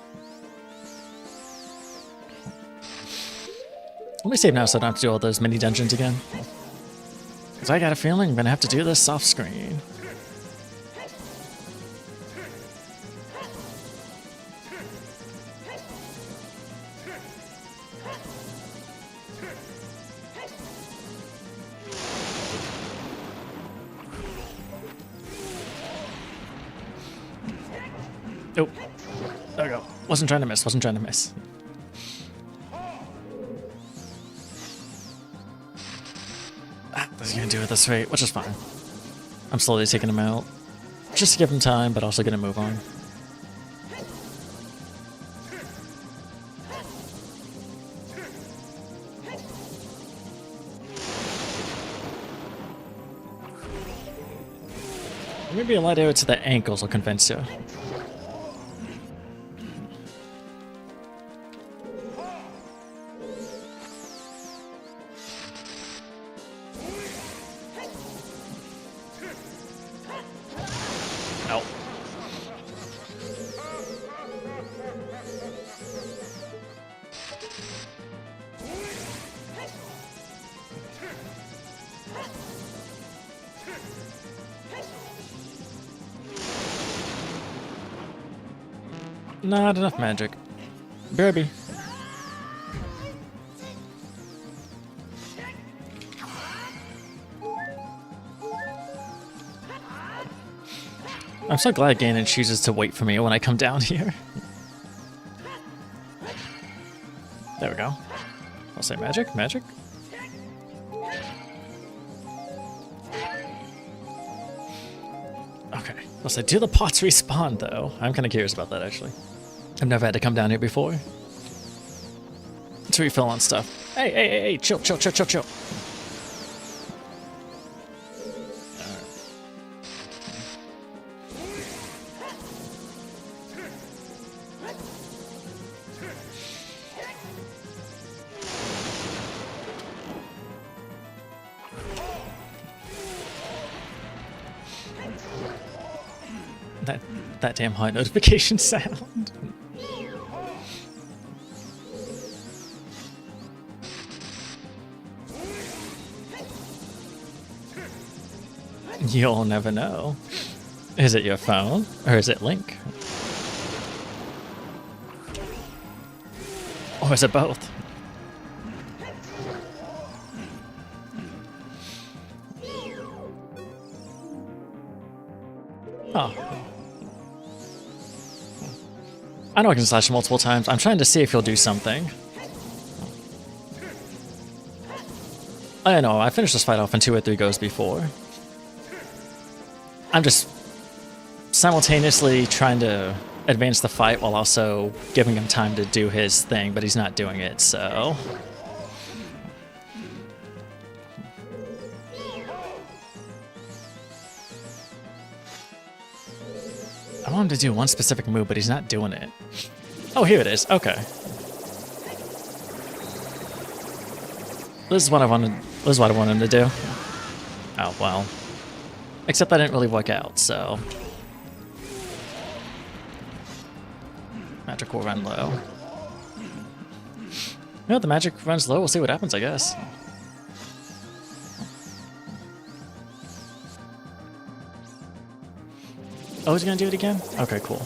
Let me save now so I don't have to do all those mini dungeons again. Because I got a feeling I'm gonna have to do this off screen. Oh, there we go. Wasn't trying to miss, wasn't trying to miss. He's gonna do it this way, which is fine. I'm slowly taking him out. Just to give him time, but also gonna move on. Maybe a light arrow to the ankles will convince you. No. Not enough magic. Baby. I'm so glad Ganon chooses to wait for me when I come down here. There we go. I'll say magic, magic. Okay. I'll say, do the pots respawn though? I'm kind of curious about that actually. I've never had to come down here before. To refill on stuff. Hey, hey, hey, hey, chill, chill, chill, chill, chill. That damn high notification sound. You'll never know. Is it your phone or is it Link? Or is it both? Oh. I know I can slash multiple times. I'm trying to see if he'll do something. I know, I finished this fight off in 2 or 3 goes before. I'm just simultaneously trying to advance the fight while also giving him time to do his thing, but he's not doing it, so... I want him to do one specific move, but he's not doing it. Oh, here it is. Okay. This is what I wanted. This is what I wanted him to do. Oh well. Except that didn't really work out. So. Magic will run low. You know, the magic runs low. We'll see what happens, I guess. Oh, he's gonna do it again? Okay, cool.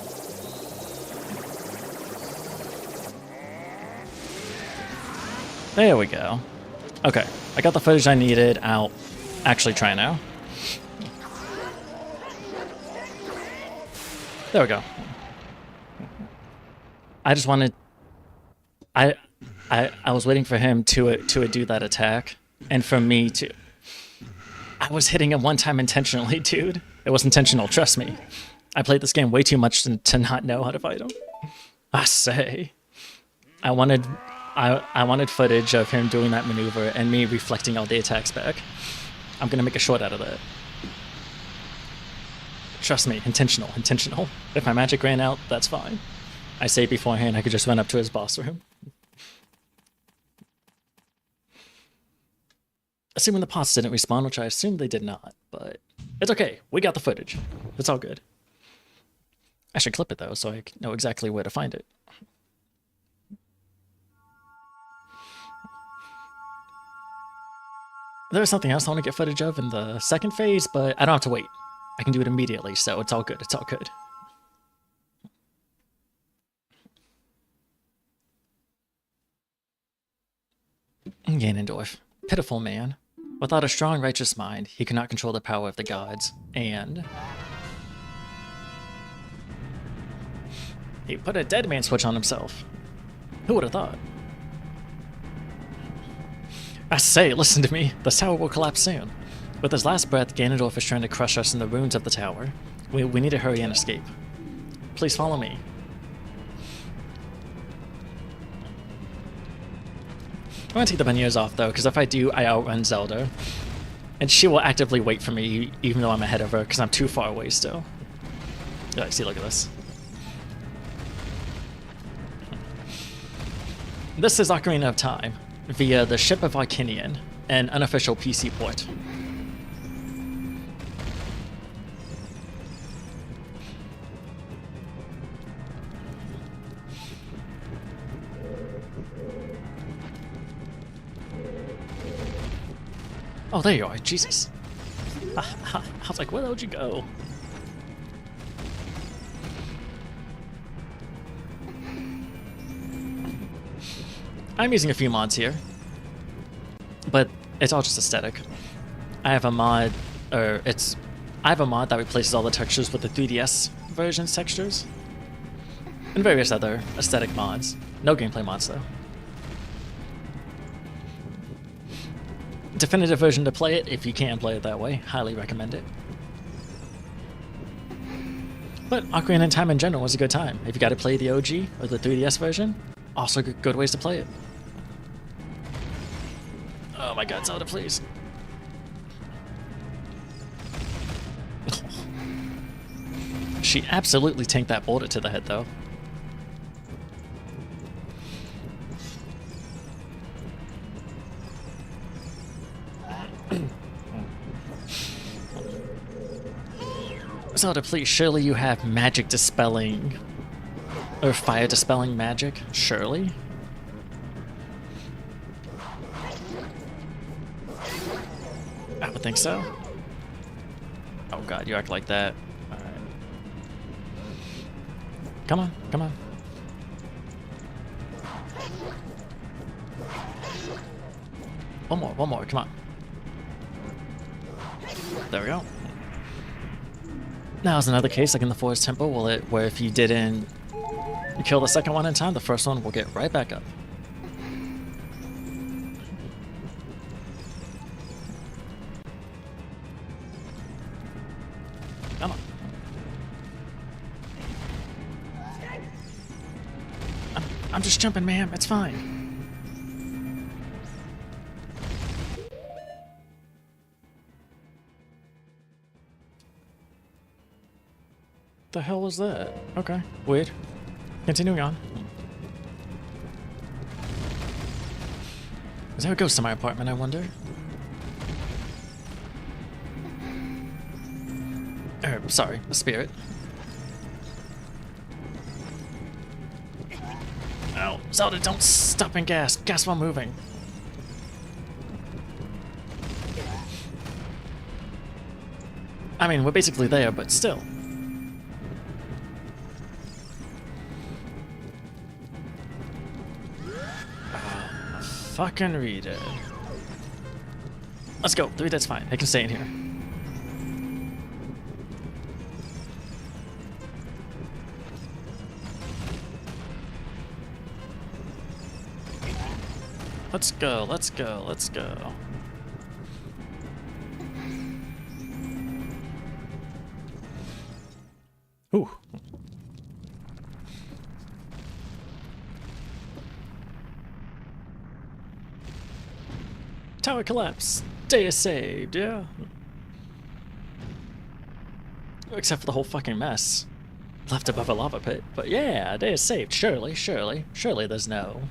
There we go. Okay, I got the footage I needed. I'll actually try now. There we go. I just wanted... I was waiting for him to do that attack, and for me to... I was hitting him one time intentionally, dude. It was intentional, trust me. I played this game way too much to not know how to fight him. I say. I wanted footage of him doing that maneuver and me reflecting all the attacks back. I'm gonna make a short out of that. Trust me, intentional, intentional. If my magic ran out, that's fine. I say beforehand I could just run up to his boss room. Assuming the pots didn't respawn, which I assume they did not, but it's okay. We got the footage. It's all good. I should clip it though, so I know exactly where to find it. There was something else I want to get footage of in the second phase, but I don't have to wait. I can do it immediately, so it's all good. It's all good. Ganondorf. Pitiful man. Without a strong, righteous mind, he could not control the power of the gods, and... He put a dead man switch on himself. Who would have thought? I say, listen to me. The tower will collapse soon. With his last breath, Ganondorf is trying to crush us in the ruins of the tower. We need to hurry and escape. Please follow me. I'm gonna take the beignets off though, because if I do, I outrun Zelda. And she will actively wait for me, even though I'm ahead of her, because I'm too far away still. Yeah, see, look at this. This is Ocarina of Time, via the Ship of Arcinian, an unofficial PC port. Oh, there you are. Jesus. I was like, where the hell would you go? I'm using a few mods here, but it's all just aesthetic. I have a mod, I have a mod that replaces all the textures with the 3DS version's textures, and various other aesthetic mods. No gameplay mods though. Definitive version to play it, if you can play it that way. Highly recommend it. But Ocarina of Time in general was a good time. If you got to play the OG or the 3DS version, also good ways to play it. Oh my god, Zelda, please. She absolutely tanked that boulder to the head, though. Zelda, please, surely you have magic dispelling or fire dispelling magic? Surely? I would think so. Oh god, you act like that. Alright. Come on, come on. One more, come on. There we go. Now, is another case like in the Forest Temple, where if you didn't kill the second one in time, the first one will get right back up. Come on. I'm just jumping, ma'am. It's fine. The hell was that? Okay, weird. Continuing on. Is there a ghost in my apartment, I wonder? Sorry, a spirit. Oh, Zelda, don't stop and gas. Gas while moving. I mean, we're basically there, but still. Fucking read it. Let's go. 3 that's fine. I can stay in here. Let's go. Let's go. Let's go. Ooh. Tower collapse. Day is saved, yeah. Except for the whole fucking mess left above a lava pit. But yeah, day is saved. Surely, surely, surely there's no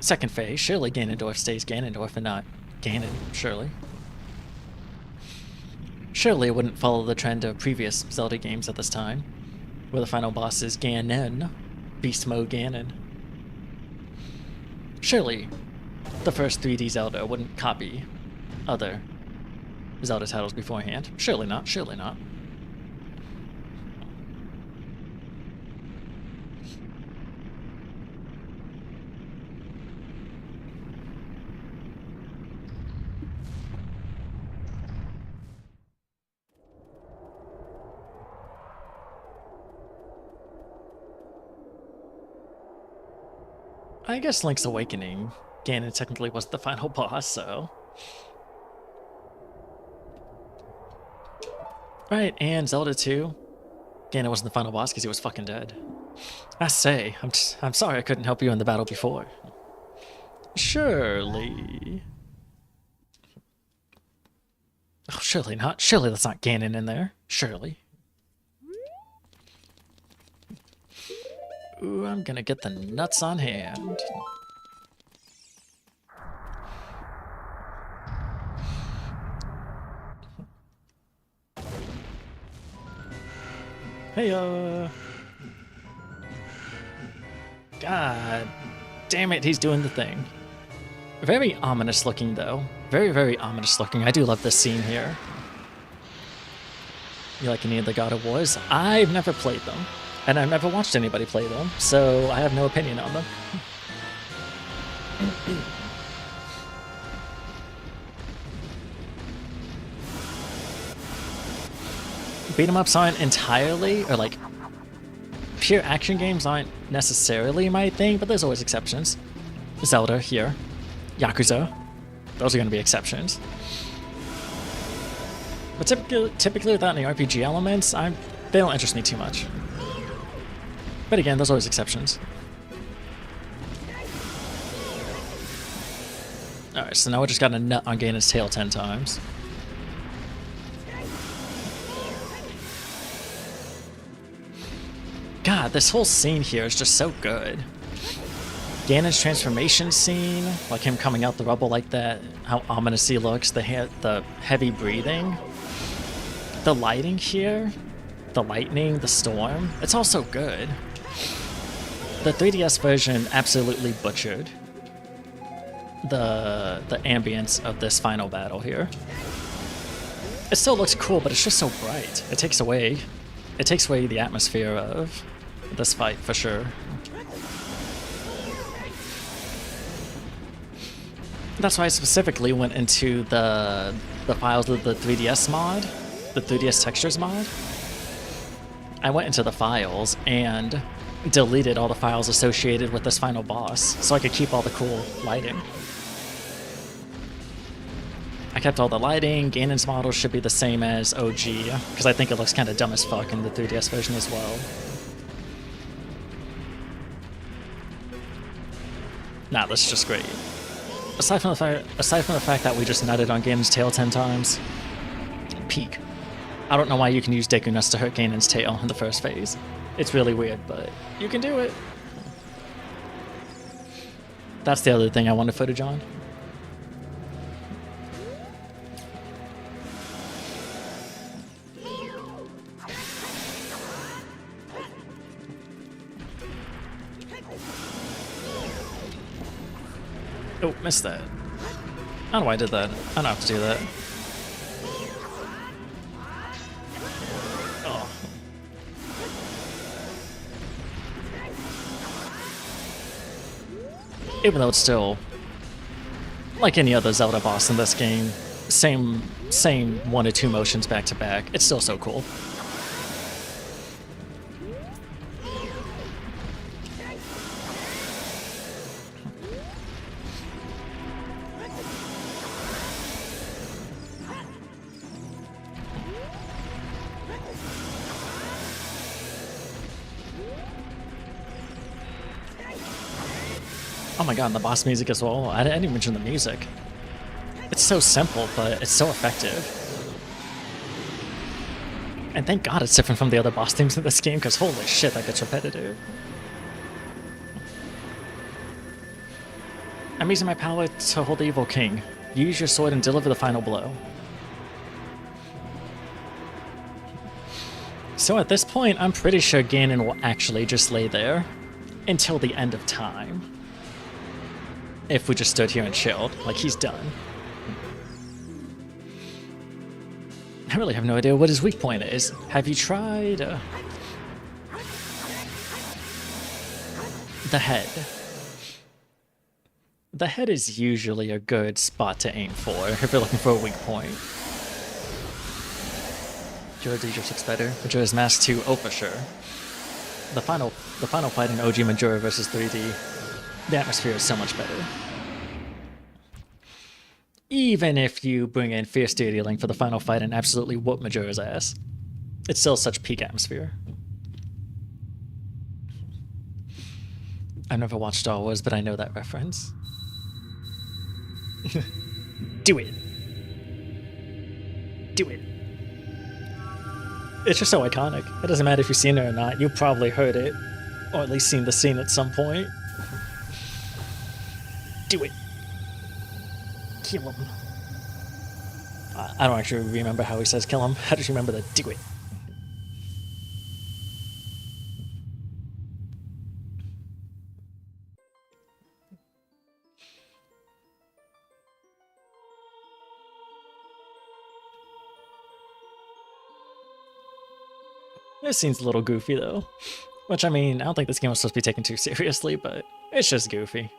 second phase. Surely Ganondorf stays Ganondorf and not Ganon. Surely. Surely it wouldn't follow the trend of previous Zelda games at this time, where the final boss is Ganon. Beast mode Ganon. Surely the first 3D Zelda wouldn't copy other Zelda titles beforehand. Surely not, surely not. I guess Link's Awakening, Ganon technically wasn't the final boss, so... Right, and Zelda 2, Ganon wasn't the final boss because he was fucking dead. I say, I'm sorry I couldn't help you in the battle before. Surely... Oh, surely not. Surely that's not Ganon in there. Surely. Ooh, I'm gonna get the nuts on hand. Hey, God damn it, he's doing the thing. Very ominous looking, though. Very, very ominous looking. I do love this scene here. You like any of the God of Wars? I've never played them, and I've never watched anybody play them, so I have no opinion on them. Beat 'em ups aren't entirely, or like, pure action games aren't necessarily my thing, but there's always exceptions. Zelda here. Yakuza. Those are going to be exceptions. But typically without any RPG elements, they don't interest me too much. But again, there's always exceptions. Alright, so now we just got a nut on Ganon's tail 10 times. God, this whole scene here is just so good. Ganon's transformation scene, like him coming out the rubble like that, how ominous he looks, the heavy breathing, the lighting here, the lightning, the storm, it's all so good. The 3DS version absolutely butchered the ambience of this final battle here. It still looks cool, but it's just so bright. It takes away the atmosphere of this fight for sure. That's why I specifically went into the files of the 3DS mod, the 3DS textures mod. I went into the files and deleted all the files associated with this final boss so I could keep all the cool lighting. I kept all the lighting. Ganon's model should be the same as OG because I think it looks kind of dumb as fuck in the 3DS version as well. Nah, this is just great. Aside from the fact that we just nutted on Ganon's tail 10 times, peak. I don't know why you can use Deku Nuts to hurt Ganon's tail in the first phase. It's really weird, but you can do it. That's the other thing I wanted footage on. Oh, missed that. I don't know why I did that. I don't have to do that. Oh. Even though it's still like any other Zelda boss in this game, same 1 or 2 motions back to back, it's still so cool. Oh my god, and the boss music as well. I didn't even mention the music. It's so simple, but it's so effective. And thank god it's different from the other boss themes in this game, because holy shit, that gets repetitive. I'm using my palette to hold the evil king. Use your sword and deliver the final blow. So at this point, I'm pretty sure Ganon will actually just lay there until the end of time. If we just stood here and chilled, like he's done. I really have no idea what his weak point is. Have you tried the head? The head is usually a good spot to aim for if you're looking for a weak point. Majora's looks better. Majora's Mask 2, oh for sure. The final fight in OG Majora versus 3D. The atmosphere is so much better. Even if you bring in Fierce Deity Link for the final fight and absolutely whoop Majora's ass, it's still such peak atmosphere. I've never watched Star Wars, but I know that reference. Do it. Do it. It's just so iconic. It doesn't matter if you've seen it or not. You probably heard it, or at least seen the scene at some point. Do it. Kill him. I don't actually remember how he says kill him. I just remember the do it. This scene's a little goofy though. Which, I mean, I don't think this game was supposed to be taken too seriously, but it's just goofy.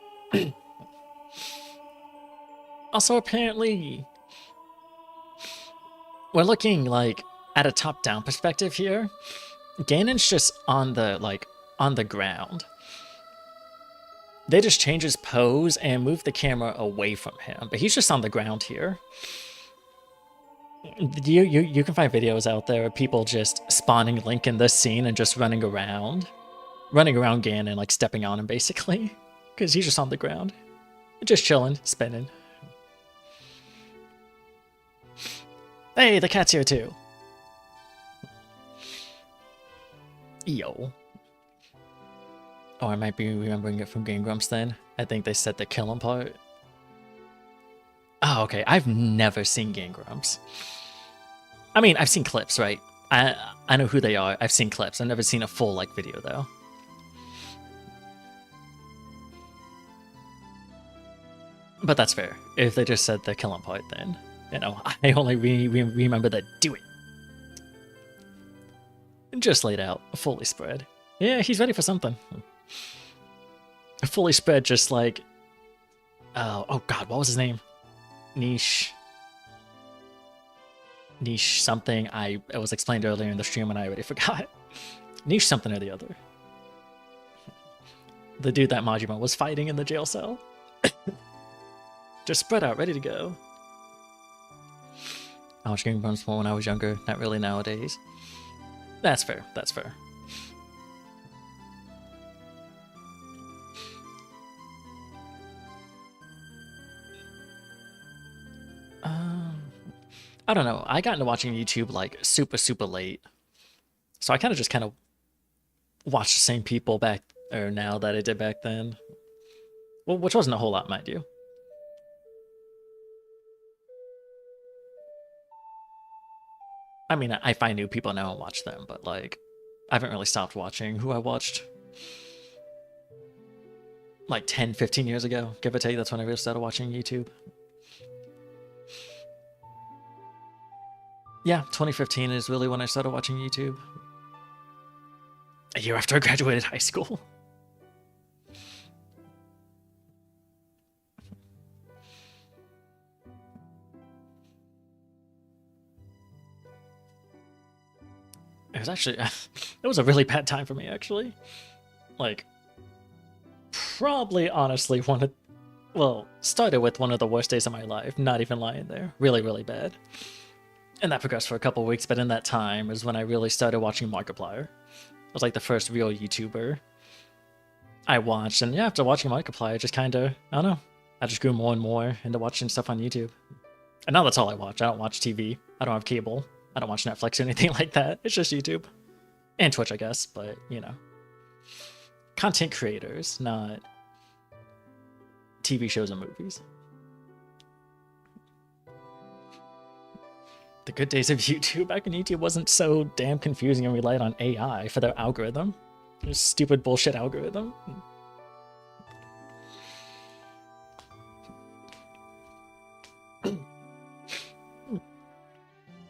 Also, apparently, we're looking, like, at a top-down perspective here. Ganon's just on the ground. They just change his pose and move the camera away from him, but he's just on the ground here. You can find videos out there of people just spawning Link in this scene and just running around Ganon, like stepping on him basically, because he's just on the ground, just chilling, spinning. Hey, the cat's here too. Yo. Oh, I might be remembering it from Game Grumps then. I think they said the kill him part. Oh, okay. I've never seen Game Grumps. I mean, I've seen clips, right? I know who they are. I've seen clips. I've never seen a full, like, video, though. But that's fair. If they just said the kill him part, then, you know, I only remember the do it. Just laid out, fully spread. Yeah, he's ready for something. Fully spread, just like... oh god, what was his name? Niche something. It was explained earlier in the stream and I already forgot. Niche something or the other. The dude that Majima was fighting in the jail cell. Just spread out, ready to go. I watched Game Grumps more when I was younger, not really nowadays. That's fair, that's fair. I don't know. I got into watching YouTube like super late. So I just watched the same people back or now that I did back then. Well, which wasn't a whole lot, mind you. I mean, I find new people now and watch them, but like, I haven't really stopped watching who I watched like 10, 15 years ago, give or take. That's when I really started watching YouTube. Yeah, 2015 is really when I started watching YouTube. A year after I graduated high school. It was actually, it was a really bad time for me, actually. Like, probably, honestly, started with one of the worst days of my life. Not even lying there. Really bad. And that progressed for a couple of weeks, but in that time is when I really started watching Markiplier. It was like the first real YouTuber I watched. And yeah, after watching Markiplier, I just I don't know. I just grew more and more into watching stuff on YouTube. And now that's all I watch. I don't watch TV. I don't have cable. I don't watch Netflix or anything like that. It's just YouTube. And Twitch, I guess, but, you know. Content creators, not TV shows and movies. The good days of YouTube, back when YouTube wasn't so damn confusing and relied on AI for their algorithm. Just stupid bullshit algorithm.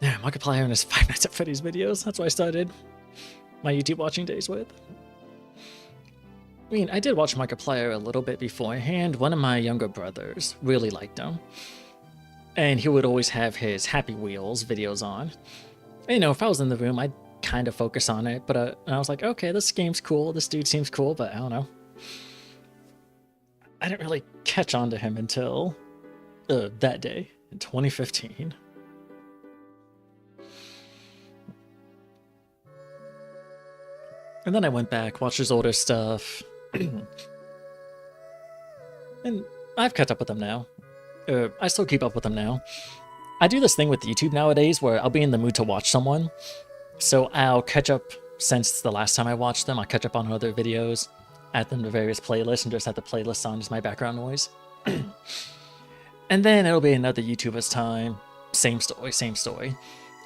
Yeah, Markiplier and his Five Nights at Freddy's videos. That's what I started my YouTube watching days with. I mean, I did watch Markiplier a little bit beforehand. One of my younger brothers really liked him. And he would always have his Happy Wheels videos on. And, you know, if I was in the room, I'd kind of focus on it. But I was like, okay, this game's cool. This dude seems cool, but I don't know. I didn't really catch on to him until that day in 2015. And then I went back, watched his older stuff, and I've caught up with him now. I still keep up with him now. I do this thing with YouTube nowadays where I'll be in the mood to watch someone, so I'll catch up since the last time I watched them. I'll catch up on other videos, add them to various playlists, and just have the playlist on as my background noise. And then it'll be another YouTuber's time. Same story, same story.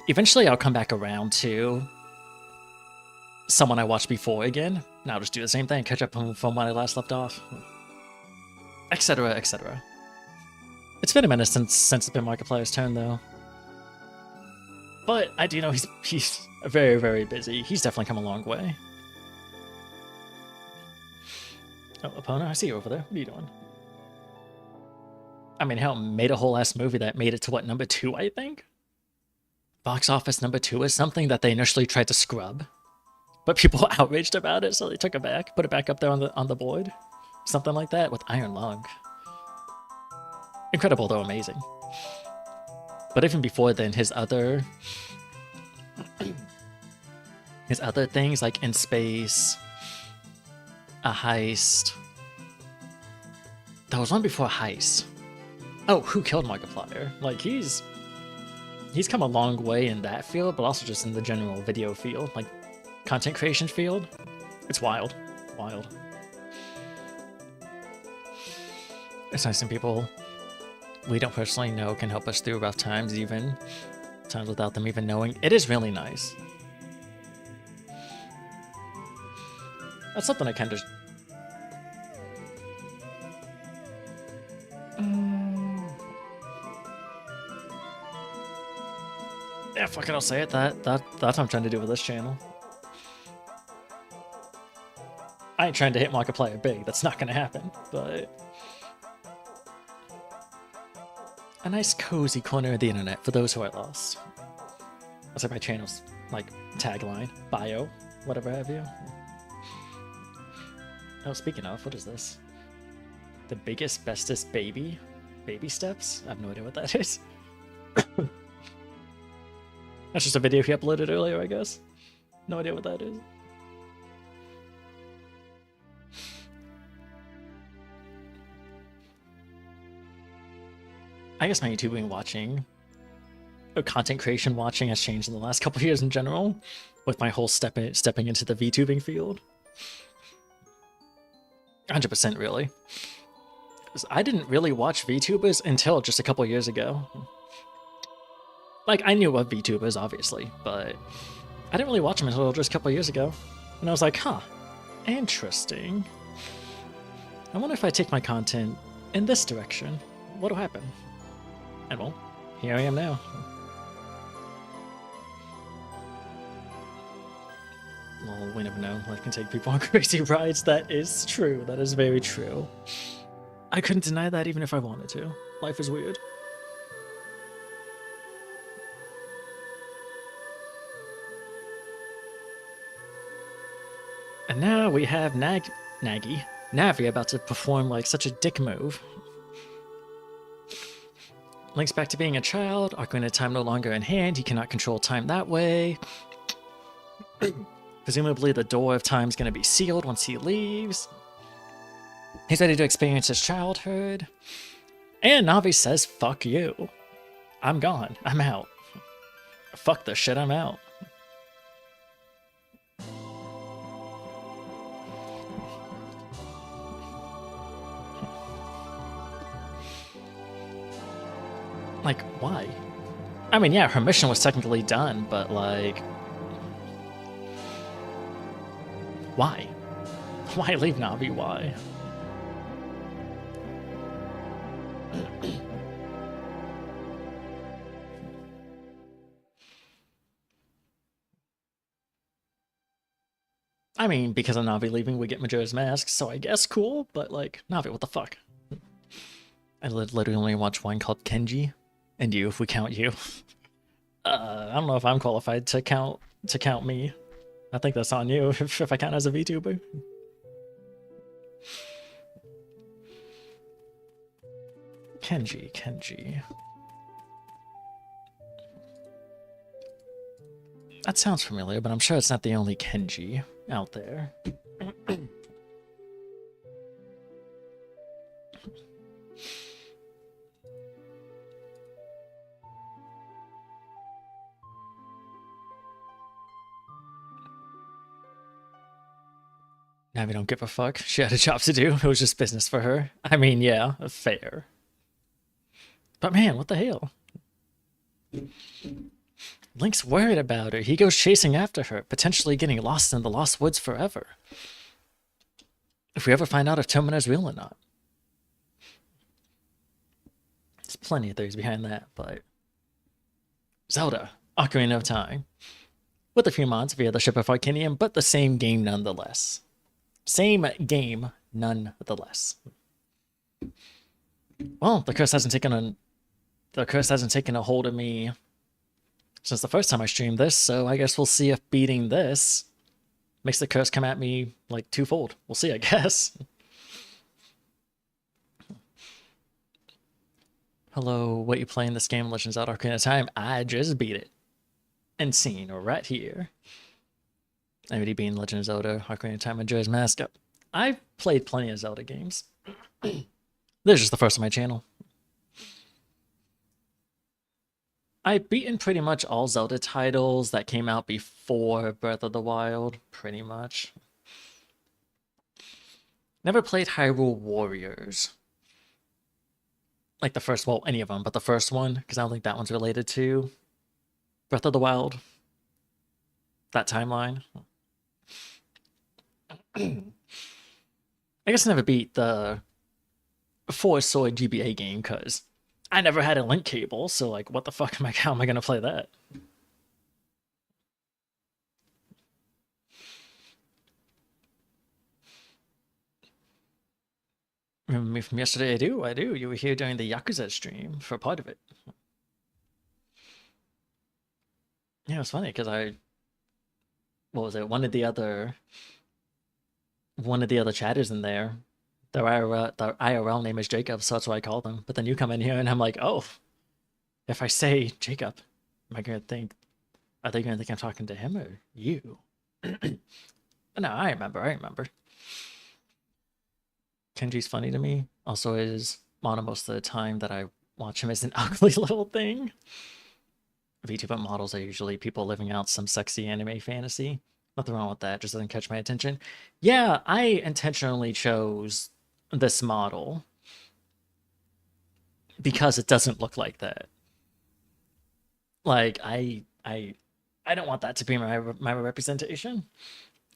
Eventually I'll come back around to someone I watched before again, and I'll just do the same thing, catch up from when I last left off, etc., etc. It's been a minute since it's been Markiplier's turn, though. But I do know he's very, very busy. He's definitely come a long way. Oh, opponent, I see you over there. What are you doing? I mean, hell, made a whole ass movie that made it to, what, number 2, I think? Box office number 2 is something that they initially tried to scrub. But people were outraged about it, so they took it back, put it back up there on the board. Something like that with Iron Lung. Incredible, though, amazing. But even before then, his other things, like In Space, A Heist. There was one before Heist. Oh, Who Killed Markiplier? Like, he's come a long way in that field, but also just in the general video field, like content creation field. It's wild. Wild. It's nice when people we don't personally know can help us through rough times, even times without them even knowing. It is really nice. That's something I kind of... Yeah, fuck it, I'll say it. That's what I'm trying to do with this channel. I ain't trying to hit Markiplier big. That's not gonna happen, but... a nice cozy corner of the internet for those who are lost. That's like my channel's, like, tagline, bio, whatever have you. Oh, speaking of, what is this? The biggest, bestest baby? Baby steps? I have no idea what that is. That's just a video he uploaded earlier, I guess. No idea what that is. I guess my YouTubing watching, or content creation watching, has changed in the last couple of years in general, with my whole stepping into the VTubing field. 100% really. 'Cause I didn't really watch VTubers until just a couple of years ago. Like, I knew of VTubers, obviously, but I didn't really watch them until just a couple of years ago. And I was like, huh, interesting. I wonder if I take my content in this direction, what'll happen? And well, here I am now. Well, we never know. Life can take people on crazy rides. That is true. That is very true. I couldn't deny that even if I wanted to. Life is weird. And now we have Navi about to perform like such a dick move. Links back to being a child. Ocarina of Time no longer in hand. He cannot control time that way. Presumably the door of time's going to be sealed once he leaves. He's ready to experience his childhood. And Navi says, fuck you. I'm gone. I'm out. Fuck this shit, I'm out. Like, why? I mean, yeah, her mission was technically done, but like... why? Why leave Navi? Why? I mean, because of Navi leaving, we get Majora's Mask, so I guess cool, but like, Navi, what the fuck? I literally only watch one called Kenji, and you, if we count you. I don't know if I'm qualified to count me. I think that's on you if I count as a VTuber. Kenji. That sounds familiar, but I'm sure it's not the only Kenji out there. Now we don't give a fuck. She had a job to do. It was just business for her. I mean, yeah, fair. But man, what the hell? Link's worried about her. He goes chasing after her, potentially getting lost in the Lost Woods forever. If we ever find out if Tomona's real or not. There's plenty of theories behind that, but... Zelda, Ocarina of Time. With a few mods via the Ship of Arcanium, but the same game nonetheless. Same game nonetheless. Well, the curse hasn't taken a hold of me since the first time I streamed this, so I guess we'll see if beating this makes the curse come at me like twofold. We'll see, I guess. Hello, what you playing this game, Legends of Zelda Ocarina of Time? I just beat it. And seen right here. Anybody being Legend of Zelda Ocarina of Time Majora's Mask? I've played plenty of Zelda games. This is just the first on my channel. I've beaten pretty much all Zelda titles that came out before Breath of the Wild, pretty much. Never played Hyrule Warriors. Like the first, well, any of them, but the first one, because I don't think that one's related to Breath of the Wild. That timeline. I guess I never beat the Four Sword GBA game, because I never had a link cable, so like, what the fuck how am I gonna play that? Remember me from yesterday? I do. You were here during the Yakuza stream for part of it. Yeah, it was funny, because what was it? One of the other chatters in there, their IRL name is Jacob, so that's why I call them. But then you come in here and I'm like, oh, if I say Jacob, are they gonna think I'm talking to him or you? No, I remember. Kenji's funny to me. Also is Mono most of the time that I watch him as an ugly little thing. VTuber models are usually people living out some sexy anime fantasy. Nothing wrong with that, just doesn't catch my attention. Yeah, I intentionally chose this model because it doesn't look like that. Like, I don't want that to be my representation.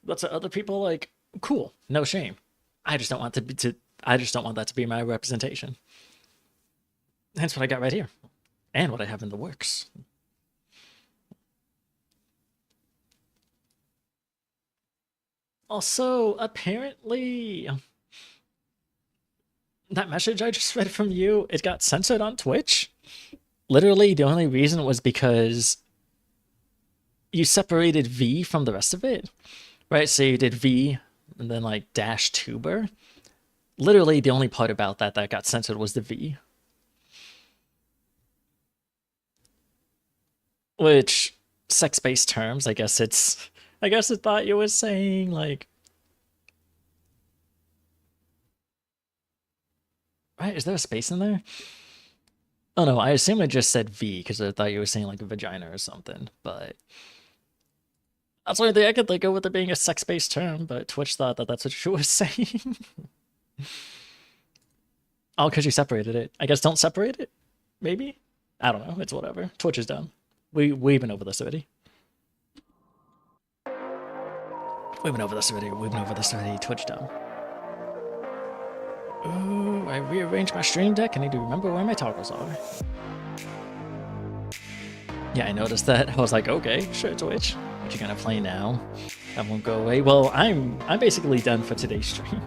That's what other people like. Cool, no shame. I just don't want that to be my representation. Hence what I got right here, and what I have in the works. Also, apparently, that message I just read from you, it got censored on Twitch. Literally, the only reason was because you separated V from the rest of it, right? So you did V and then like dash tuber. Literally, the only part about that got censored was the V. Which, sex-based terms, I guess it thought you were saying, like... Right, is there a space in there? Oh no, I assume it just said V, because I thought you were saying, like, a vagina or something, but... That's the only thing I could think of with it being a sex-based term, but Twitch thought that that's what you were saying. Oh, because you separated it. I guess don't separate it? Maybe? I don't know, it's whatever. Twitch is dumb. We've been over this already. We've been over this already. Twitch dumb. Ooh, I rearranged my stream deck. I need to remember where my toggles are. Yeah, I noticed that. I was like, okay, sure, Twitch. What you gonna play now? That won't go away. Well, I'm basically done for today's stream.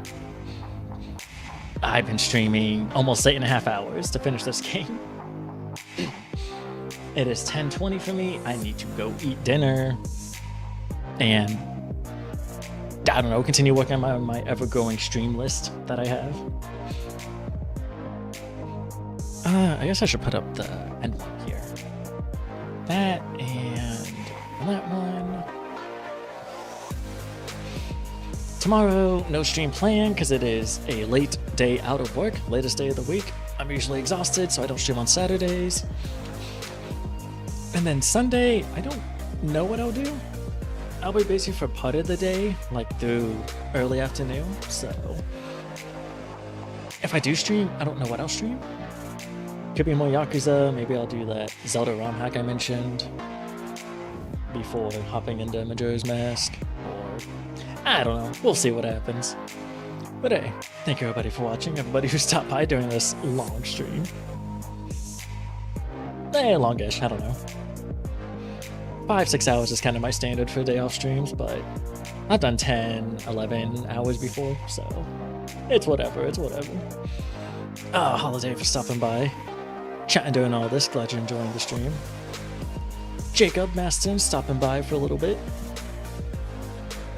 I've been streaming almost 8.5 hours to finish this game. It is 10:20 for me. I need to go eat dinner. And I don't know, continue working on my ever-growing stream list that I have. I guess I should put up the end one here. That and that one. Tomorrow, no stream planned because it is a late day out of work, latest day of the week. I'm usually exhausted, so I don't stream on Saturdays. And then Sunday, I don't know what I'll do. I'll be busy for part of the day, like through early afternoon, so if I do stream, I don't know what I'll stream. Could be more Yakuza, maybe I'll do that Zelda ROM hack I mentioned before hopping into Majora's Mask, or I don't know, we'll see what happens. But hey, thank you everybody for watching, everybody who stopped by during this long stream. Longish, I don't know. 5-6 hours is kind of my standard for day off streams, but I've done 10, 11 hours before, so it's whatever, it's whatever. Holiday for stopping by. Chatting during all this, glad you're enjoying the stream. Jacob Maston stopping by for a little bit.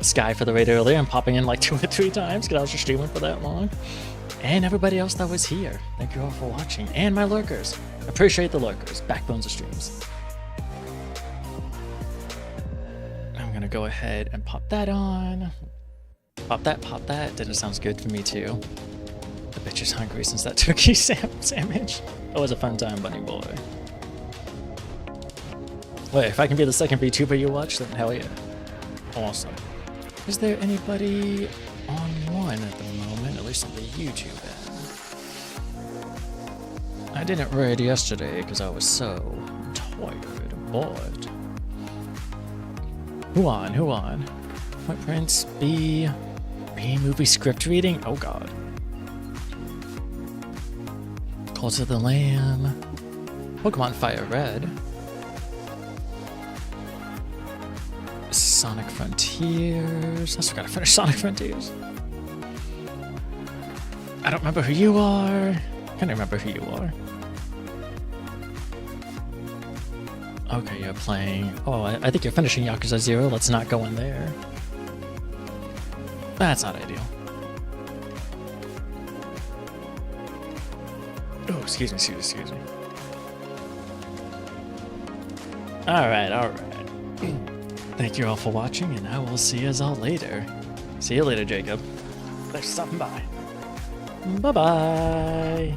Sky for the raid earlier and popping in like 2 or 3 times because I was just streaming for that long. And everybody else that was here. Thank you all for watching. And my lurkers. Appreciate the lurkers. Backbones of streams. I'm gonna go ahead and pop that on. Pop that, pop that. Didn't sound good for me too. The bitch is hungry since that turkey sandwich. That was a fun time, bunny boy. Wait, if I can be the second VTuber you watch, then hell yeah. Awesome. Is there anybody online at the moment, at least on the YouTube end? I didn't raid yesterday because I was so tired, but... Who on? Footprints, B movie script reading? Oh god. Cult of the Lamb. Pokemon Fire Red. Sonic Frontiers. I still gotta finish Sonic Frontiers. I don't remember who you are. Can't remember who you are. Okay, you're playing... Oh, I think you're finishing Yakuza 0. Let's not go in there. That's not ideal. Oh, excuse me. Alright. Thank you all for watching, and I will see you all later. See you later, Jacob. Thanks for stopping by. Bye-bye.